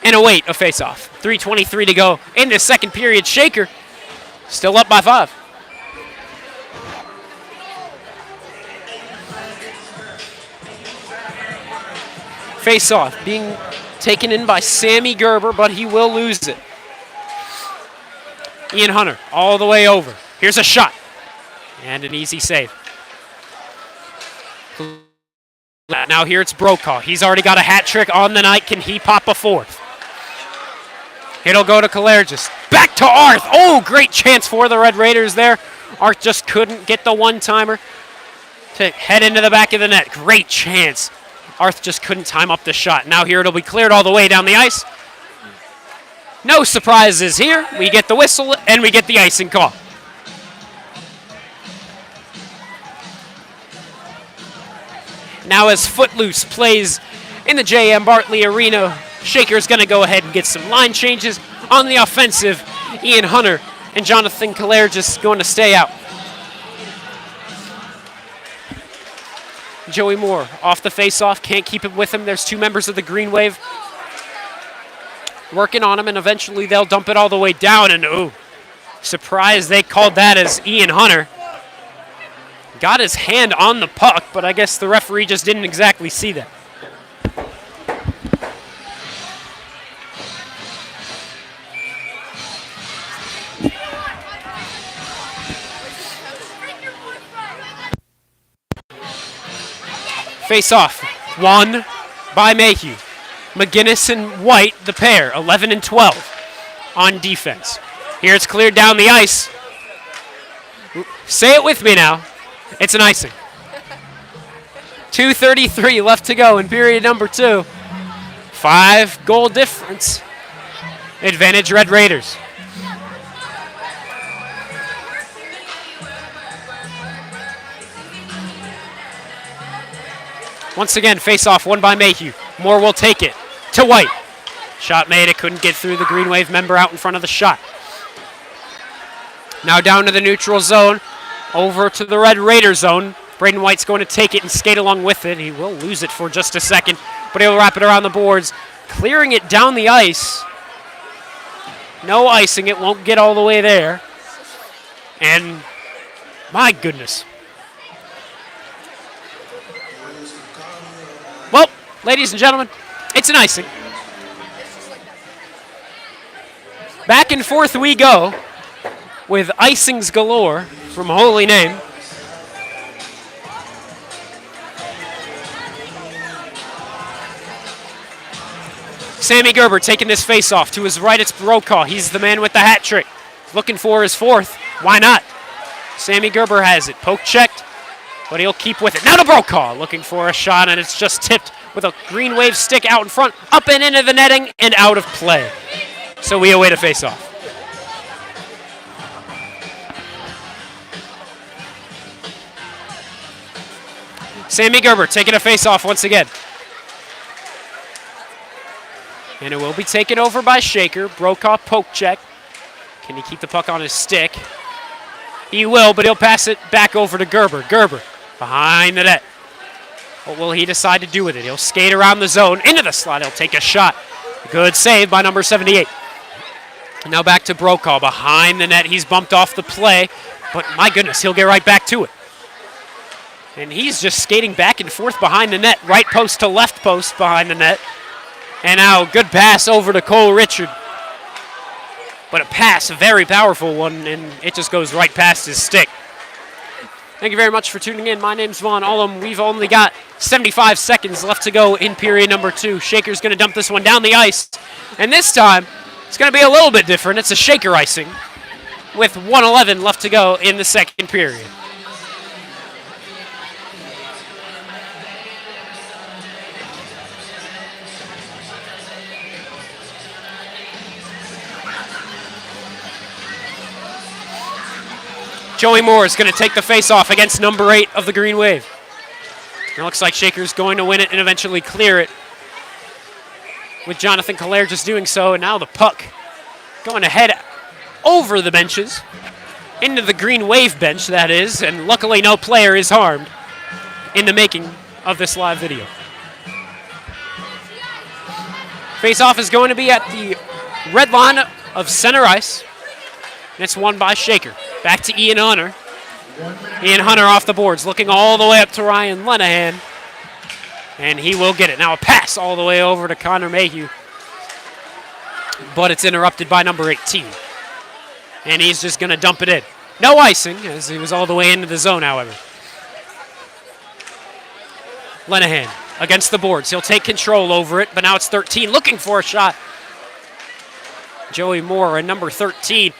And await a face-off. 3:23 to go in the second period. Shaker still up by 5. Face-off being taken in by Sammy Gerber, but he will lose it. Ian Hunter all the way over. Here's a shot. And an easy save. Now here it's Brokaw. He's already got a hat trick on the night. Can he pop a fourth? It'll go to Kalergis. Back to Arth. Oh, great chance for the Red Raiders there. Arth just couldn't get the one-timer to head into the back of the net. Great chance. Arth just couldn't time up the shot. Now here it'll be cleared all the way down the ice. No surprises here. We get the whistle and we get the icing call. Now as Footloose plays in the J.M. Bartley Arena, Shaker's going to go ahead and get some line changes on the offensive. Ian Hunter and Jonathan Kalergis going to stay out. Joey Moore off the face-off, can't keep it with him. There's 2 members of the Green Wave working on him, and eventually they'll dump it all the way down. And ooh, surprised they called that as Ian Hunter got his hand on the puck, but I guess the referee just didn't exactly see that. Face off, won by Mayhew. McGinnis and White, the pair, 11 and 12 on defense. Here it's cleared down the ice. Say it with me now. It's an icing. 2:33 left to go in period number 2. 5-goal difference. Advantage Red Raiders. Once again, face-off, won by Mayhew. Moore will take it to White. Shot made, it couldn't get through the Green Wave member out in front of the shot. Now down to the neutral zone, over to the Red Raider zone. Braden White's going to take it and skate along with it. He will lose it for just a second, but he'll wrap it around the boards, clearing it down the ice. No icing, it won't get all the way there. And my goodness. Well, ladies and gentlemen, it's an icing. Back and forth we go with icings galore from Holy Name. Sammy Gerber taking this face-off. To his right, it's Brokaw. He's the man with the hat trick. Looking for his fourth. Why not? Sammy Gerber has it. Poke checked, but he'll keep with it. Now to Brokaw, looking for a shot, and it's just tipped with a Green Wave stick out in front, up and into the netting, and out of play. So we await a face-off. Sammy Gerber taking a face-off once again. And it will be taken over by Shaker. Brokaw poke check. Can he keep the puck on his stick? He will, but he'll pass it back over to Gerber. Gerber behind the net. What will he decide to do with it? He'll skate around the zone, into the slot. He'll take a shot. Good save by number 78. Now back to Brokaw behind the net. He's bumped off the play, but my goodness, he'll get right back to it. And he's just skating back and forth behind the net, right post to left post behind the net. And now good pass over to Cole Richard. But a pass, a very powerful one, and it just goes right past his stick. Thank you very much for tuning in. My name's Vaughn Ullum. We've only got 75 seconds left to go in period number 2. Shaker's going to dump this one down the ice. And this time, it's going to be a little bit different. It's a Shaker icing with 1:11 left to go in the second period. Joey Moore is going to take the face-off against number 8 of the Green Wave. It looks like Shaker's going to win it and eventually clear it, with Jonathan Collare just doing so. And now the puck going to head over the benches, into the Green Wave bench, that is, and luckily no player is harmed in the making of this live video. Face-off is going to be at the red line of center ice, and it's won by Shaker. Back to Ian Hunter. Ian Hunter off the boards, looking all the way up to Ryan Lenahan. And he will get it. Now a pass all the way over to Connor Mayhew. But it's interrupted by number 18. And he's just going to dump it in. No icing, as he was all the way into the zone, however. Lenahan against the boards. He'll take control over it, but now it's 13 looking for a shot. Joey Moore and number 13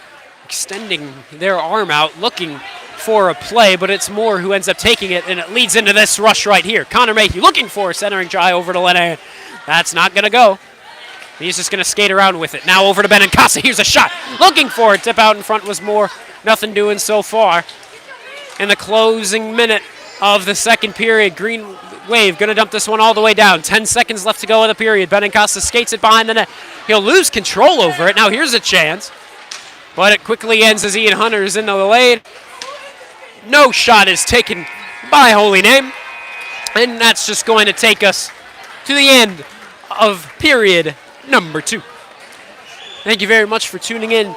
extending their arm out, looking for a play, but it's Moore who ends up taking it, and it leads into this rush right here. Connor Mayhew looking for a centering try over to Lenahan. That's not going to go. He's just going to skate around with it. Now over to Benincasa. Here's a shot. Looking for it. Tip out in front was Moore. Nothing doing so far. In the closing minute of the second period, Green Wave going to dump this one all the way down. 10 seconds left to go in the period. Benincasa skates it behind the net. He'll lose control over it. Now here's a chance. But it quickly ends as Ian Hunter is in the lane. No shot is taken by Holy Name. And that's just going to take us to the end of period number 2. Thank you very much for tuning in.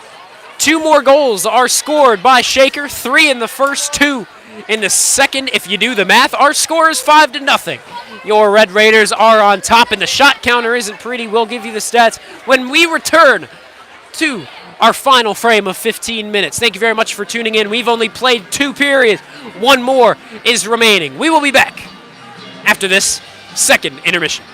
2 more goals are scored by Shaker, 3 in the first, 2 in the second. If you do the math, our score is 5-0. Your Red Raiders are on top, and the shot counter isn't pretty. We'll give you the stats when we return to our final frame of 15 minutes. Thank you very much for tuning in. We've only played 2 periods. 1 more is remaining. We will be back after this second intermission.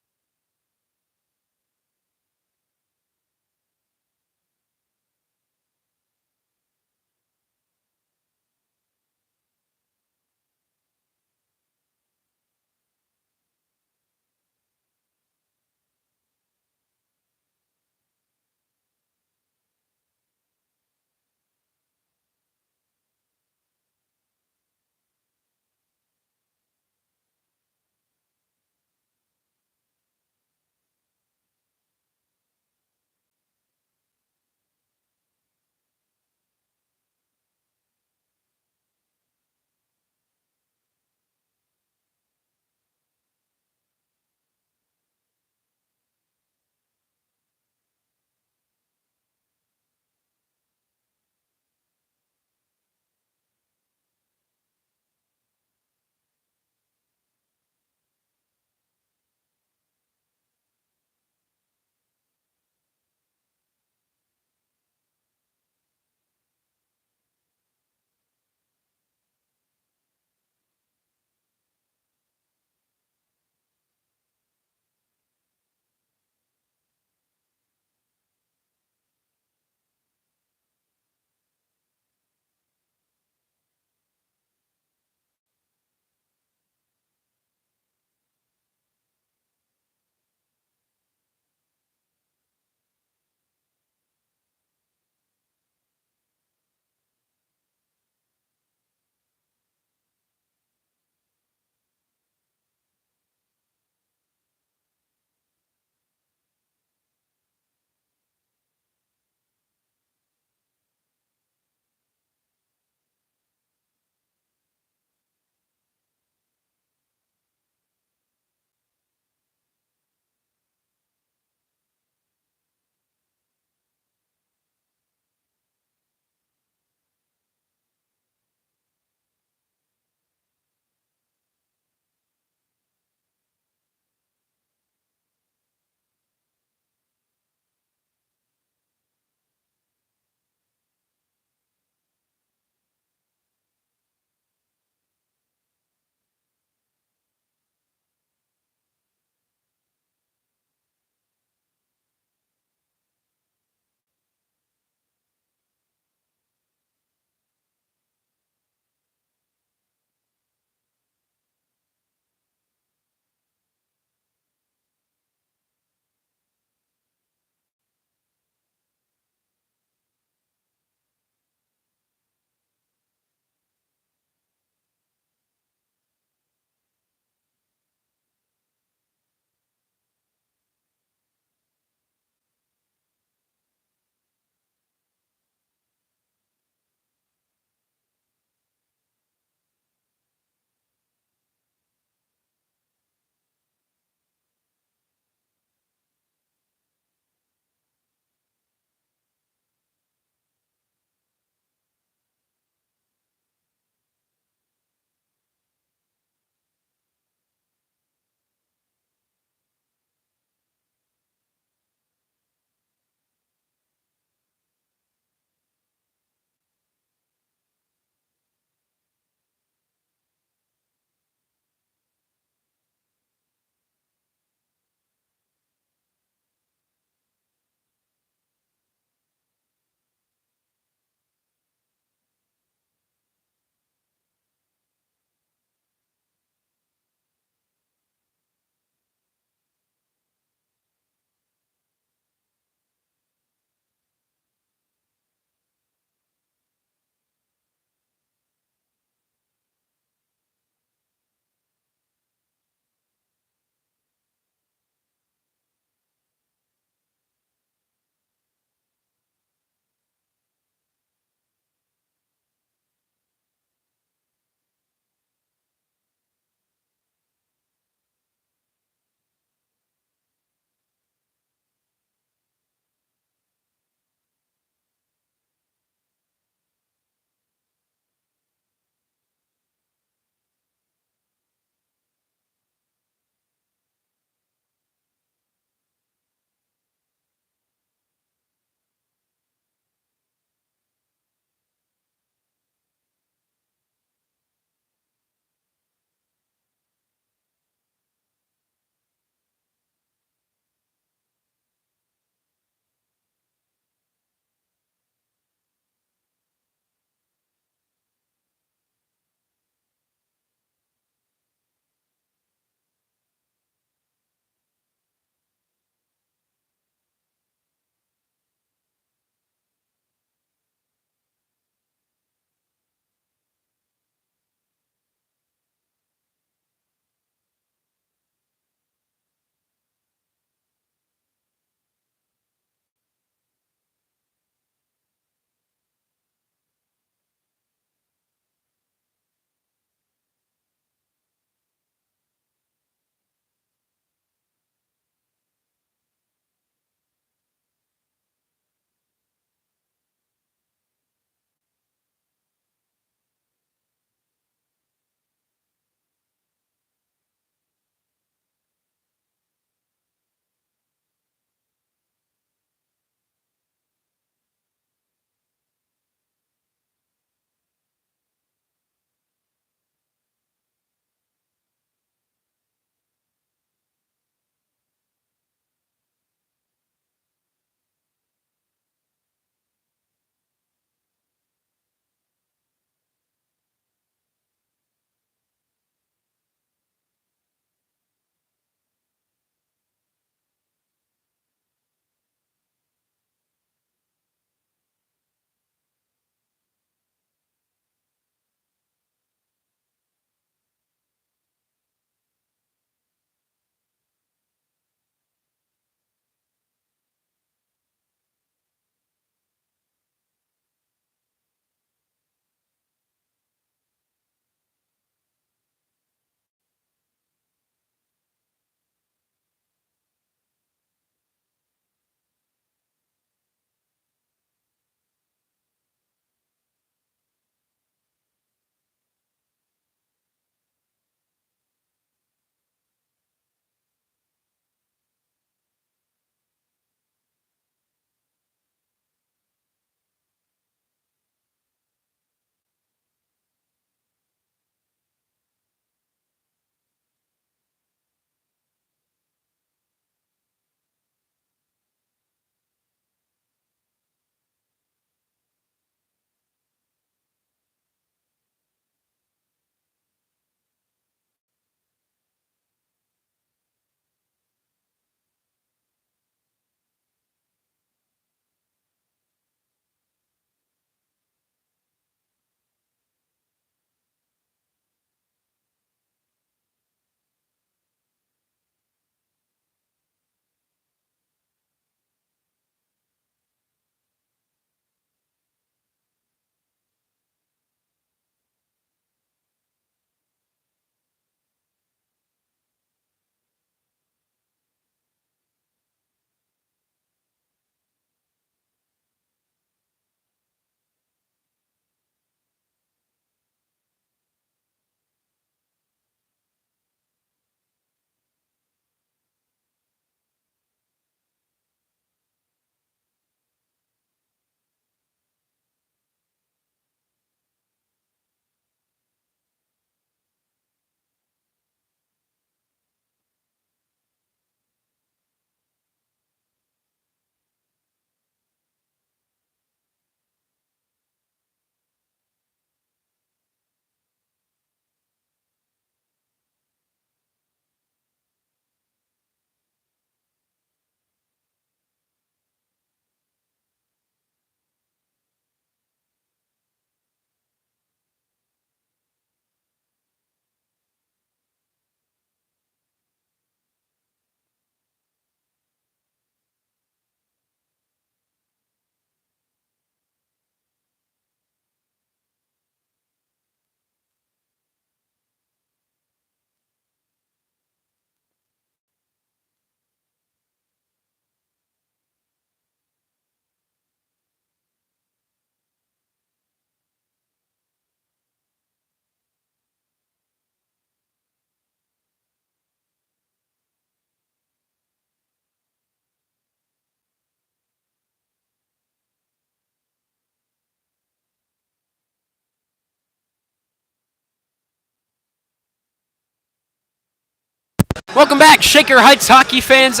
Welcome back, Shaker Heights hockey fans,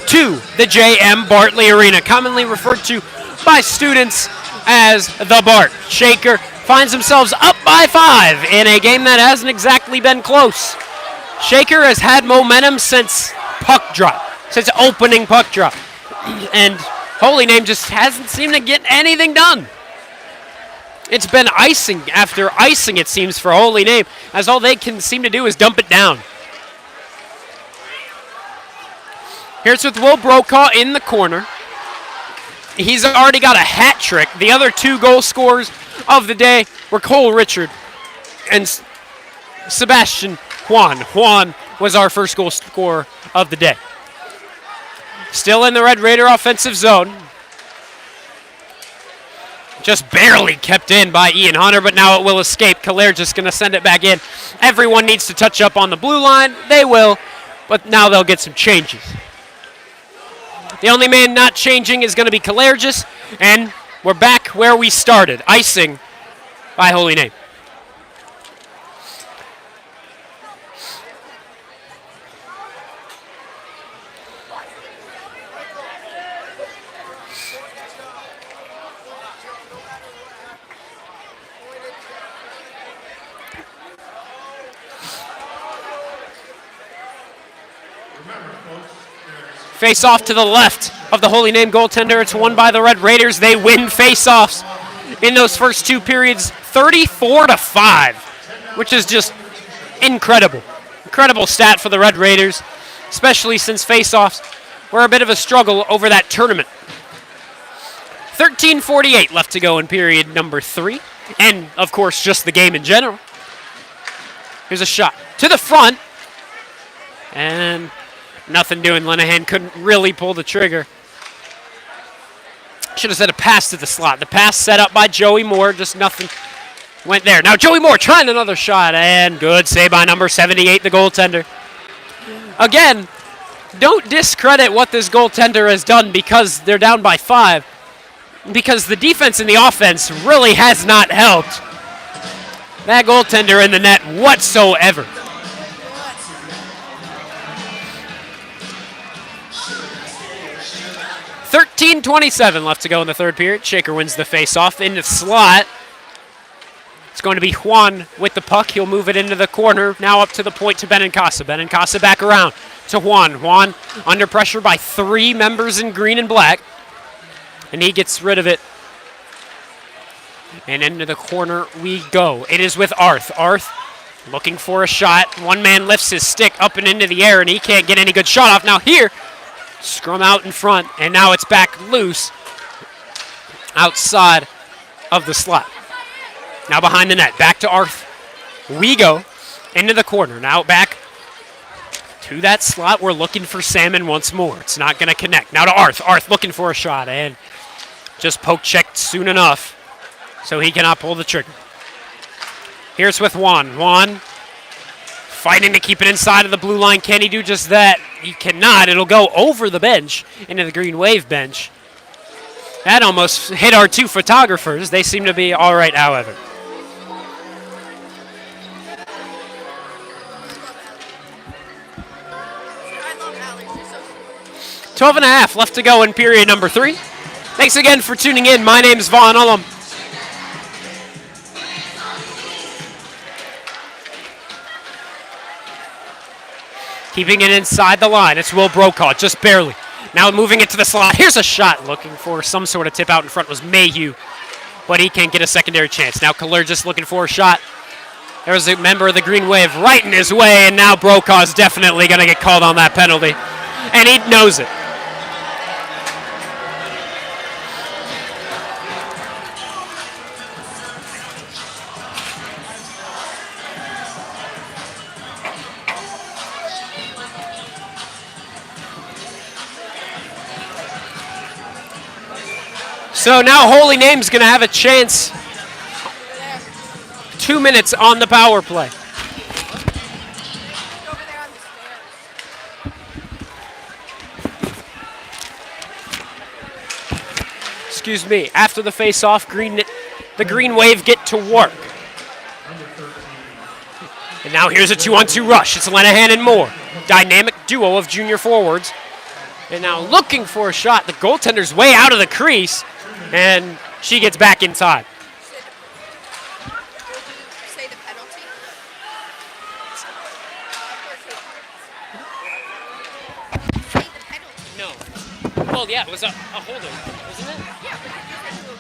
to the J.M. Bartley Arena, commonly referred to by students as the Bart. Shaker finds themselves up by 5 in a game that hasn't exactly been close. Shaker has had momentum since puck drop, since opening puck drop, and Holy Name just hasn't seemed to get anything done. It's been icing after icing, it seems, for Holy Name, as all they can seem to do is dump it down. Here's with Will Brokaw in the corner. He's already got a hat trick. The other 2 goal scorers of the day were Cole Richard and Sebastian Juan. Juan was our first goal scorer of the day. Still in the Red Raider offensive zone. Just barely kept in by Ian Hunter, but now it will escape. Kalair just going to send it back in. Everyone needs to touch up on the blue line. They will, but now they'll get some changes. The only man not changing is going to be Kalergis, and we're back where we started, icing by Holy Name. Face off to the left of the Holy Name goaltender. It's won by the Red Raiders. They win face-offs in those first 2 periods, 34-5, which is just incredible. Incredible stat for the Red Raiders, especially since face-offs were a bit of a struggle over that tournament. 13:48 left to go in period number 3, and of course just the game in general. Here's a shot to the front, and nothing doing. Lenahan couldn't really pull the trigger. Should have said a pass to the slot. The pass set up by Joey Moore, just nothing went there. Now Joey Moore trying another shot, and good save by number 78, the goaltender. Again, don't discredit what this goaltender has done because they're down by 5, because the defense and the offense really has not helped that goaltender in the net whatsoever. 13:27 left to go in the third period. Shaker wins the face-off in the slot. It's going to be Juan with the puck. He'll move it into the corner. Now up to the point to Benincasa. Benincasa back around to Juan. Juan under pressure by 3 members in green and black. And he gets rid of it. And into the corner we go. It is with Arth. Arth looking for a shot. One man lifts his stick up and into the air, and he can't get any good shot off. Now here, scrum out in front, and now it's back loose outside of the slot. Now behind the net, back to Arth. We go into the corner. Now back to that slot. We're looking for Salmon once more. It's not going to connect. Now to Arth. Arth looking for a shot, and just poke checked soon enough, so he cannot pull the trigger. Here's with Juan. Juan fighting to keep it inside of the blue line. Can he do just that? He cannot. It'll go over the bench into the green wave bench. That almost hit our 2 photographers. They seem to be all right, however. I love Alex. She's so sweet. 12 and a half left to go in period number 3. Thanks again for tuning in. My name's Vaughn Ullum. Keeping it inside the line. It's Will Brokaw, just barely. Now moving it to the slot. Here's a shot. Looking for some sort of tip out in front was Mayhew, but he can't get a secondary chance. Now Kaler just looking for a shot. There's a member of the Green Wave right in his way, and now Brokaw's definitely going to get called on that penalty, and he knows it. So now Holy Name's going to have a chance. 2 minutes on the power play. Over there on the stairs. Excuse me. After the face-off, the Green Wave get to work. And now here's a 2-on-2 rush. It's Lenahan and Moore. dynamic duo of junior forwards. And now looking for a shot. The goaltender's way out of the crease, and she gets back inside. Say the penalty. Say the penalty. No. Well, yeah, it was a holding, wasn't it? Yeah, but you said who it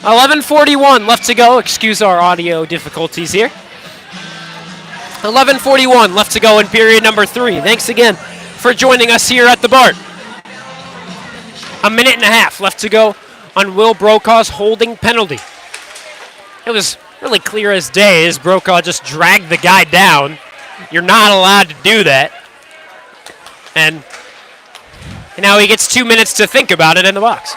was. 11:41 left to go. Excuse our audio difficulties here. 11:41 left to go in period number 3. Thanks again for joining us here at the Bart. A minute and a half left to go on Will Brokaw's holding penalty. It was really clear as day as Brokaw just dragged the guy down. You're not allowed to do that. And now he gets 2 minutes to think about it in the box.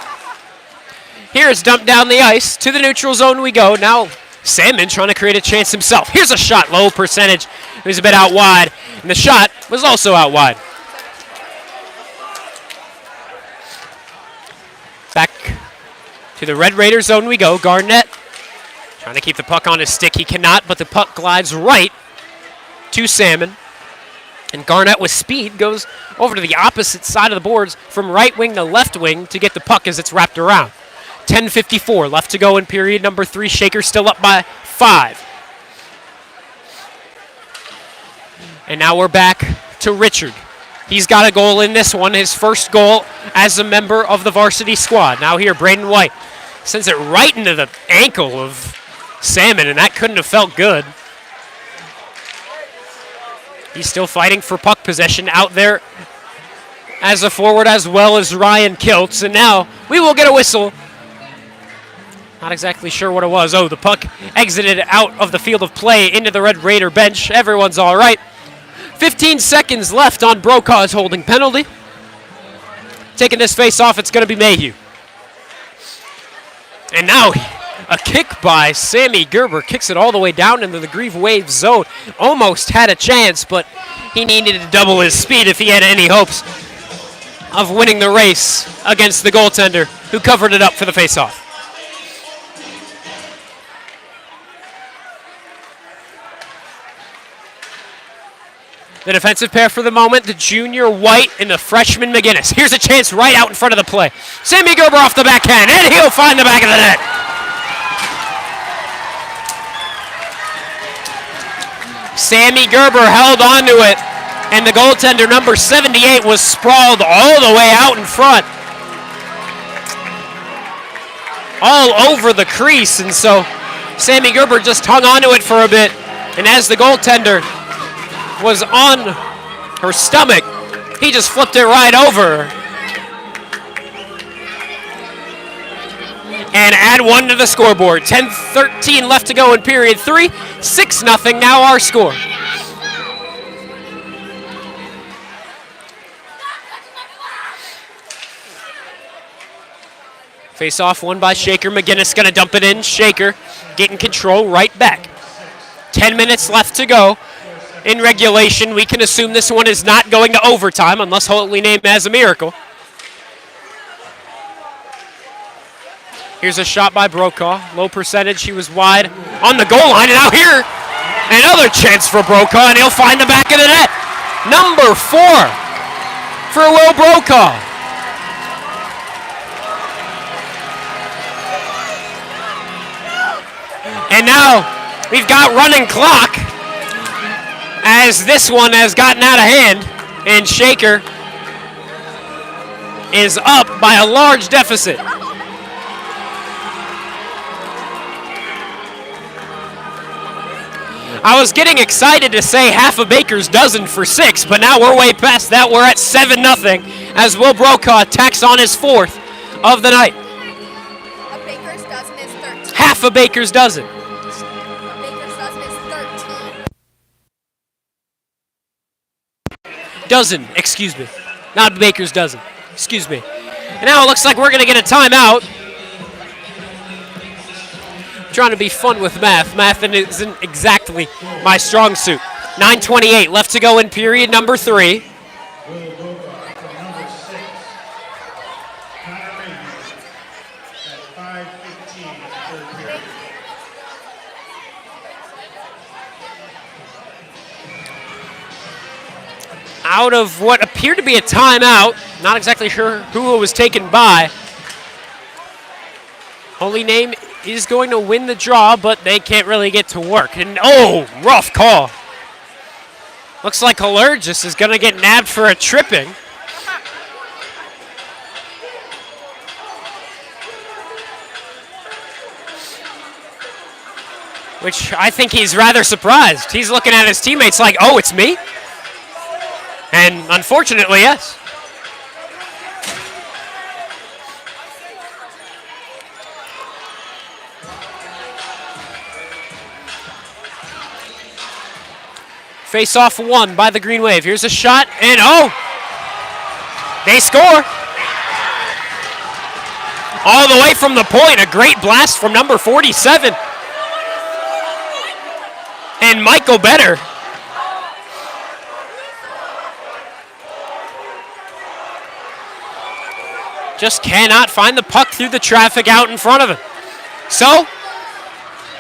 Here it's dumped down the ice. To the neutral zone we go. Now Salmon trying to create a chance himself. Here's a shot, low percentage. It was a bit out wide, and the shot was also out wide. Back to the Red Raider zone we go. Garnett trying to keep the puck on his stick. He cannot, but the puck glides right to Salmon. And Garnett with speed goes over to the opposite side of the boards from right wing to left wing to get the puck as it's wrapped around. 10:54 left to go in period number 3. Shaker still up by 5. And now we're back to Richard. He's got a goal in this one, his first goal as a member of the varsity squad. Now here, Braden White sends it right into the ankle of Salmon, and that couldn't have felt good. He's still fighting for puck possession out there as a forward, as well as Ryan Kiltz. And now we will get a whistle. Not exactly sure what it was. Oh, the puck exited out of the field of play into the Red Raider bench. Everyone's all right. 15 seconds left on Brokaw's holding penalty. Taking this face off, it's going to be Mayhew. And now a kick by Sammy Gerber. Kicks it all the way down into the Grieve Wave zone. Almost had a chance, but he needed to double his speed if he had any hopes of winning the race against the goaltender, who covered it up for the face-off. The defensive pair for the moment, the junior White and the freshman McGinnis. Here's a chance right out in front of the play. Sammy Gerber off the backhand, and he'll find the back of the net. Sammy Gerber held on to it, and the goaltender, number 78, was sprawled all the way out in front. All over the crease, and so Sammy Gerber just hung on to it for a bit, and as the goaltender was on her stomach, he just flipped it right over. And add 1 to the scoreboard. 10:13 left to go in period 3. 6-0 now our score. Face off won by Shaker. McGinnis gonna dump it in. Shaker getting control right back. 10 minutes left to go. In regulation, we can assume this one is not going to overtime unless Holy Name has a miracle. Here's a shot by Brokaw. Low percentage, he was wide on the goal line. And now here, another chance for Brokaw, and he'll find the back of the net. Number 4 for Will Brokaw. And now we've got running clock, as this one has gotten out of hand, and Shaker is up by a large deficit. I was getting excited to say half a baker's dozen for 6, but now we're way past that. We're at 7-0 as Will Brokaw tacks on his 4th of the night. A baker's dozen is 13. Half a baker's dozen. A baker's dozen is 13. Dozen, excuse me. Not baker's dozen. Excuse me. And now it looks like we're going to get a timeout. Trying to be fun with math. Math isn't exactly my strong suit. 9:28 left to go in period number 3. Will Brokaw from number 6. Connor Mayhew at 5:15 third period. out of what appeared to be a timeout. Not exactly sure who it was taken by. Holy Name is going to win the draw, but they can't really get to work. And oh, rough call. Looks like Allergis is going to get nabbed for a tripping. Which I think he's rather surprised. He's looking at his teammates like, oh, it's me? And unfortunately, yes. Face off won by the Green Wave. Here's a shot, and oh! They score! All the way from the point, a great blast from number 47. And Michael Better. Just cannot find the puck through the traffic out in front of him. So,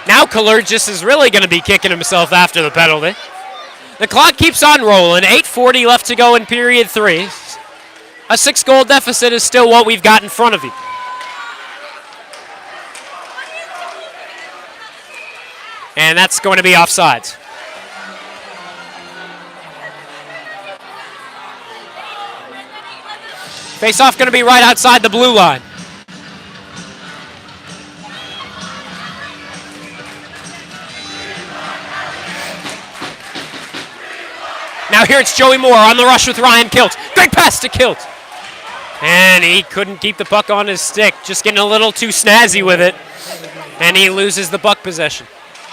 now Kalergis is really going to be kicking himself after the penalty. The clock keeps on rolling. 8:40 left to go in period 3. A 6-goal deficit is still what we've got in front of you. And that's going to be offsides. Face-off going to be right outside the blue line. Now here it's Joey Moore on the rush with Ryan Kilt. Great pass to Kilt. And he couldn't keep the puck on his stick, just getting a little too snazzy with it. And he loses the puck possession.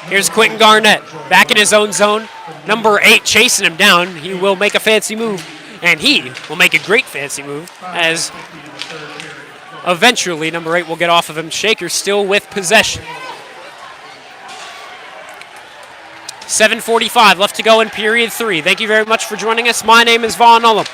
Here's Quentin Garnett, back in his own zone. Number 8 chasing him down. He will make a fancy move, and he will make a great fancy move, as eventually number 8 will get off of him. Shaker still with possession. 7:45 left to go in period 3. Thank you very much for joining us. My name is Vaughn Ullum.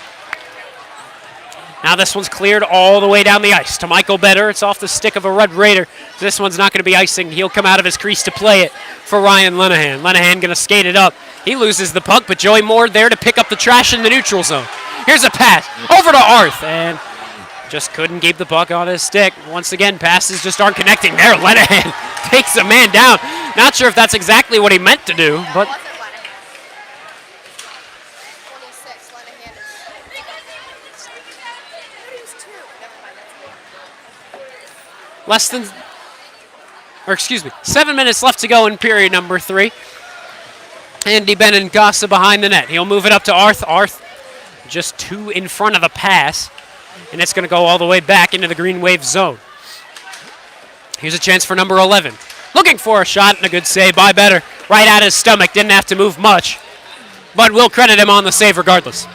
Now this one's cleared all the way down the ice to Michael Better. It's off the stick of a Red Raider. This one's not going to be icing. He'll come out of his crease to play it for Ryan Lenahan. Lenahan going to skate it up. He loses the puck, but Joey Moore there to pick up the trash in the neutral zone. Here's a pass over to Arth, and just couldn't keep the puck on his stick. Once again, passes just aren't connecting there. Lenahan takes a man down. Not sure if that's exactly what he meant to do, but less than, 7 minutes left to go in period number 3. Andy Benincasa behind the net. He'll move it up to Arth. Arth just 2 in front of the pass, and it's going to go all the way back into the Green Wave zone. Here's a chance for number 11. Looking for a shot and a good save by Better. Right at his stomach. Didn't have to move much, but we'll credit him on the save regardless.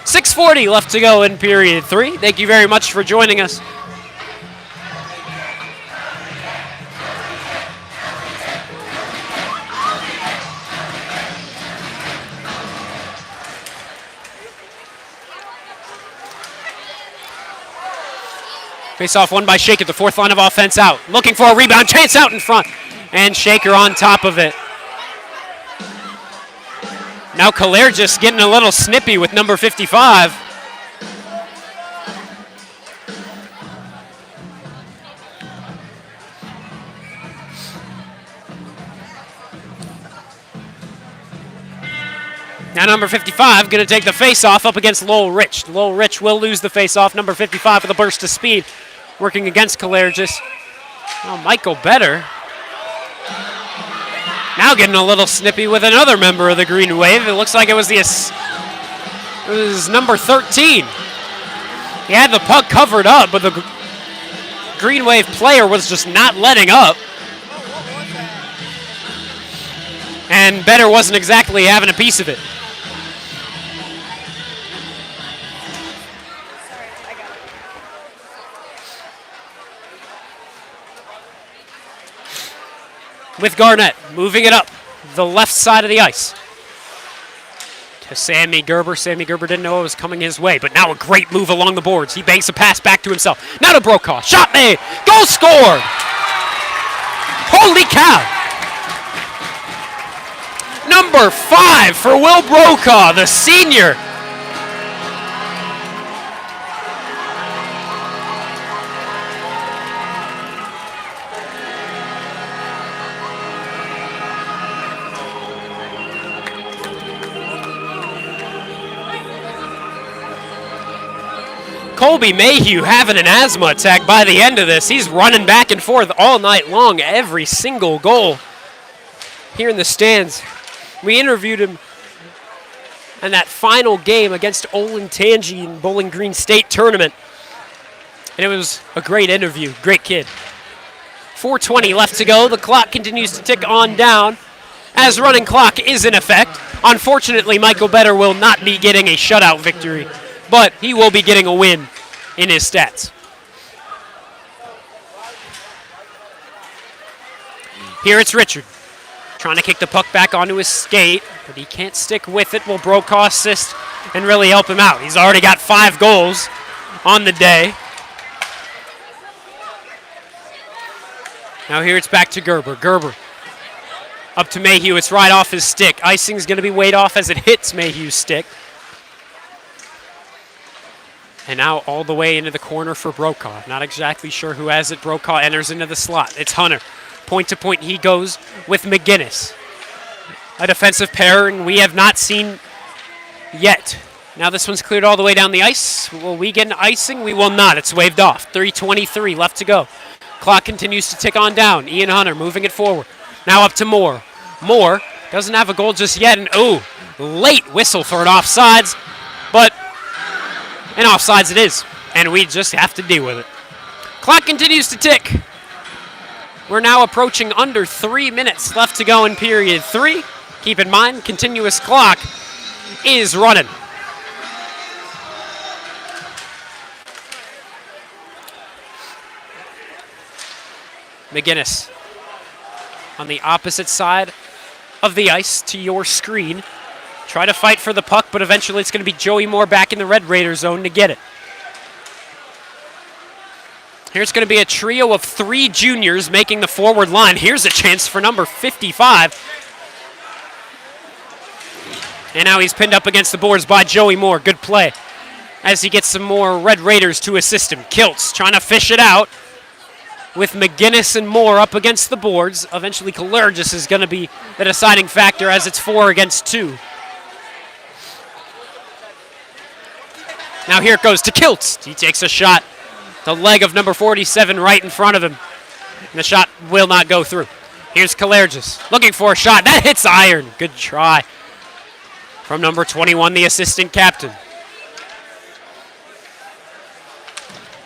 6:40 left to go in period 3. Thank you very much for joining us. Face-off won by Shaker, the 4th line of offense out. Looking for a rebound, chance out in front. And Shaker on top of it. Now Kaler just getting a little snippy with number 55. Now number 55 going to take the face-off up against Lowell Rich. Lowell Rich will lose the face-off. Number 55 with a burst of speed. Working against Kalergis. Oh, Michael Better. Now getting a little snippy with another member of the Green Wave. It looks like it was number 13. He had the puck covered up, but the Green Wave player was just not letting up. And Better wasn't exactly having a piece of it. With Garnett, moving it up the left side of the ice to Sammy Gerber. Sammy Gerber didn't know it was coming his way, but now a great move along the boards. He banks a pass back to himself. Now to Brokaw. Shot made. Goal scored. Holy cow. Number 5 for Will Brokaw, the senior, Colby Mayhew having an asthma attack by the end of this. He's running back and forth all night long, every single goal here in the stands. We interviewed him in that final game against Olentangy in Bowling Green State Tournament. And it was a great interview, great kid. 4:20 left to go. The clock continues to tick on down as running clock is in effect. Unfortunately, Michael Better will not be getting a shutout victory, but he will be getting a win in his stats. Here it's Richard, trying to kick the puck back onto his skate, but he can't stick with it. Will Brokaw assist and really help him out? He's already got 5 goals on the day. Now here it's back to Gerber. Gerber up to Mayhew. It's right off his stick. Icing's going to be weighed off as it hits Mayhew's stick. And now all the way into the corner for Brokaw. Not exactly sure who has it. Brokaw enters into the slot. It's Hunter. Point to point he goes with McGinnis. A defensive pairing we have not seen yet. Now this one's cleared all the way down the ice. Will we get an icing? We will not. It's waved off. 3:23 left to go. Clock continues to tick on down. Ian Hunter moving it forward. Now up to Moore. Moore doesn't have a goal just yet. And late whistle for an offsides. But an offsides it is. And we just have to deal with it. Clock continues to tick. We're now approaching under 3 minutes left to go in period 3. Keep in mind, continuous clock is running. McGinnis on the opposite side of the ice to your screen. Try to fight for the puck, but eventually it's going to be Joey Moore back in the Red Raider zone to get it. Here's going to be a trio of 3 juniors making the forward line. Here's a chance for number 55. And now he's pinned up against the boards by Joey Moore. Good play as he gets some more Red Raiders to assist him. Kiltz trying to fish it out with McGinnis and Moore up against the boards. Eventually Kalergis is going to be the deciding factor as it's 4 against 2. Now here it goes to Kiltz. He takes a shot. The leg of number 47 right in front of him. And the shot will not go through. Here's Kalergis looking for a shot. That hits iron. Good try from number 21, the assistant captain.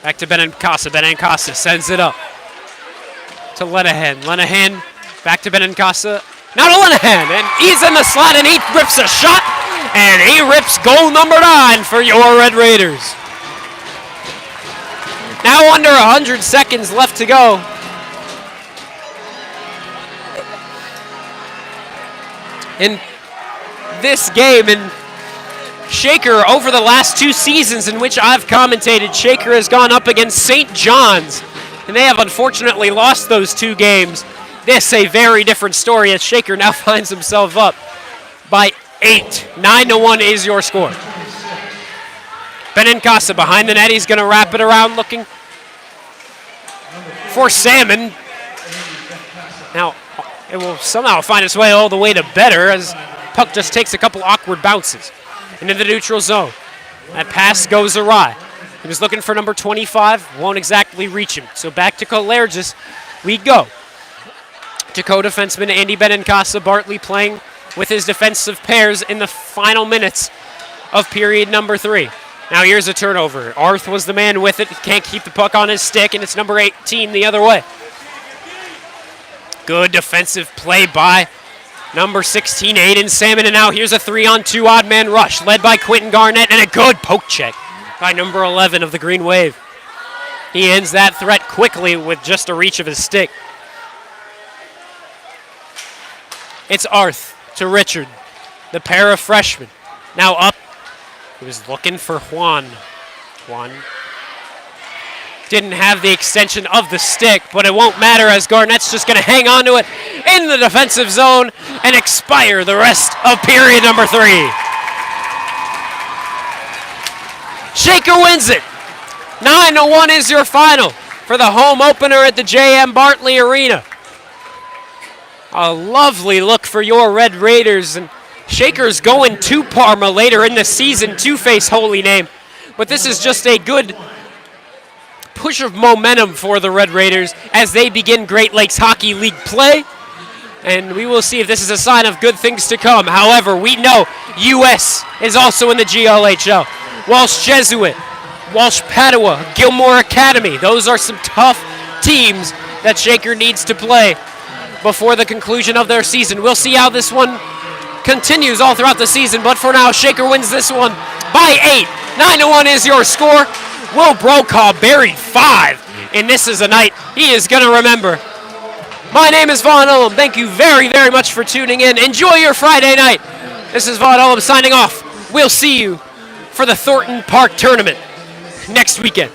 Back to Benincasa. Benincasa sends it up to Lenahan. Lenahan back to Benincasa. Now to Lenahan. And he's in the slot and he rips a shot. And he rips goal number 9 for your Red Raiders. Now under 100 seconds left to go. In this game, and Shaker, over the last 2 seasons in which I've commentated, Shaker has gone up against St. John's, and they have unfortunately lost those 2 games. This a very different story as Shaker now finds himself up by 8. 9-1 is your score. Benincasa behind the net. He's going to wrap it around looking for Salmon. Now, it will somehow find its way all the way to Better as puck just takes a couple awkward bounces into the neutral zone. That pass goes awry. He was looking for number 25. Won't exactly reach him. So back to Kalergis we go. To co-defenseman Andy Benincasa. Bartley playing with his defensive pairs in the final minutes of period number 3. Now here's a turnover. Arth was the man with it. He can't keep the puck on his stick, and it's number 18 the other way. Good defensive play by number 16, Aiden Salmon. And now here's a 3-on-2 odd man rush led by Quentin Garnett, and a good poke check by number 11 of the Green Wave. He ends that threat quickly with just a reach of his stick. It's Arth to Richard, the pair of freshmen. Now up. He was looking for Juan. Juan didn't have the extension of the stick, but it won't matter as Garnett's just going to hang on to it in the defensive zone and expire the rest of period number 3. Shaker wins it. 9-1 is your final for the home opener at the J.M. Bartley Arena. A lovely look for your Red Raiders, and Shaker's going to Parma later in the season to face Holy Name. but this is just a good push of momentum for the Red Raiders as they begin Great Lakes Hockey League play. And we will see if this is a sign of good things to come. However, we know US is also in the GLHL. Walsh Jesuit, Walsh Padua, Gilmore Academy. Those are some tough teams that Shaker needs to play before the conclusion of their season. We'll see how this one continues all throughout the season, but for now, Shaker wins this one by 8. 9-1 is your score. Will Brokaw buried 5, and this is a night he is going to remember. My name is Vaughn Ullum. Thank you very, very much for tuning in. Enjoy your Friday night. This is Vaughn Ullum signing off. We'll see you for the Thornton Park Tournament next weekend.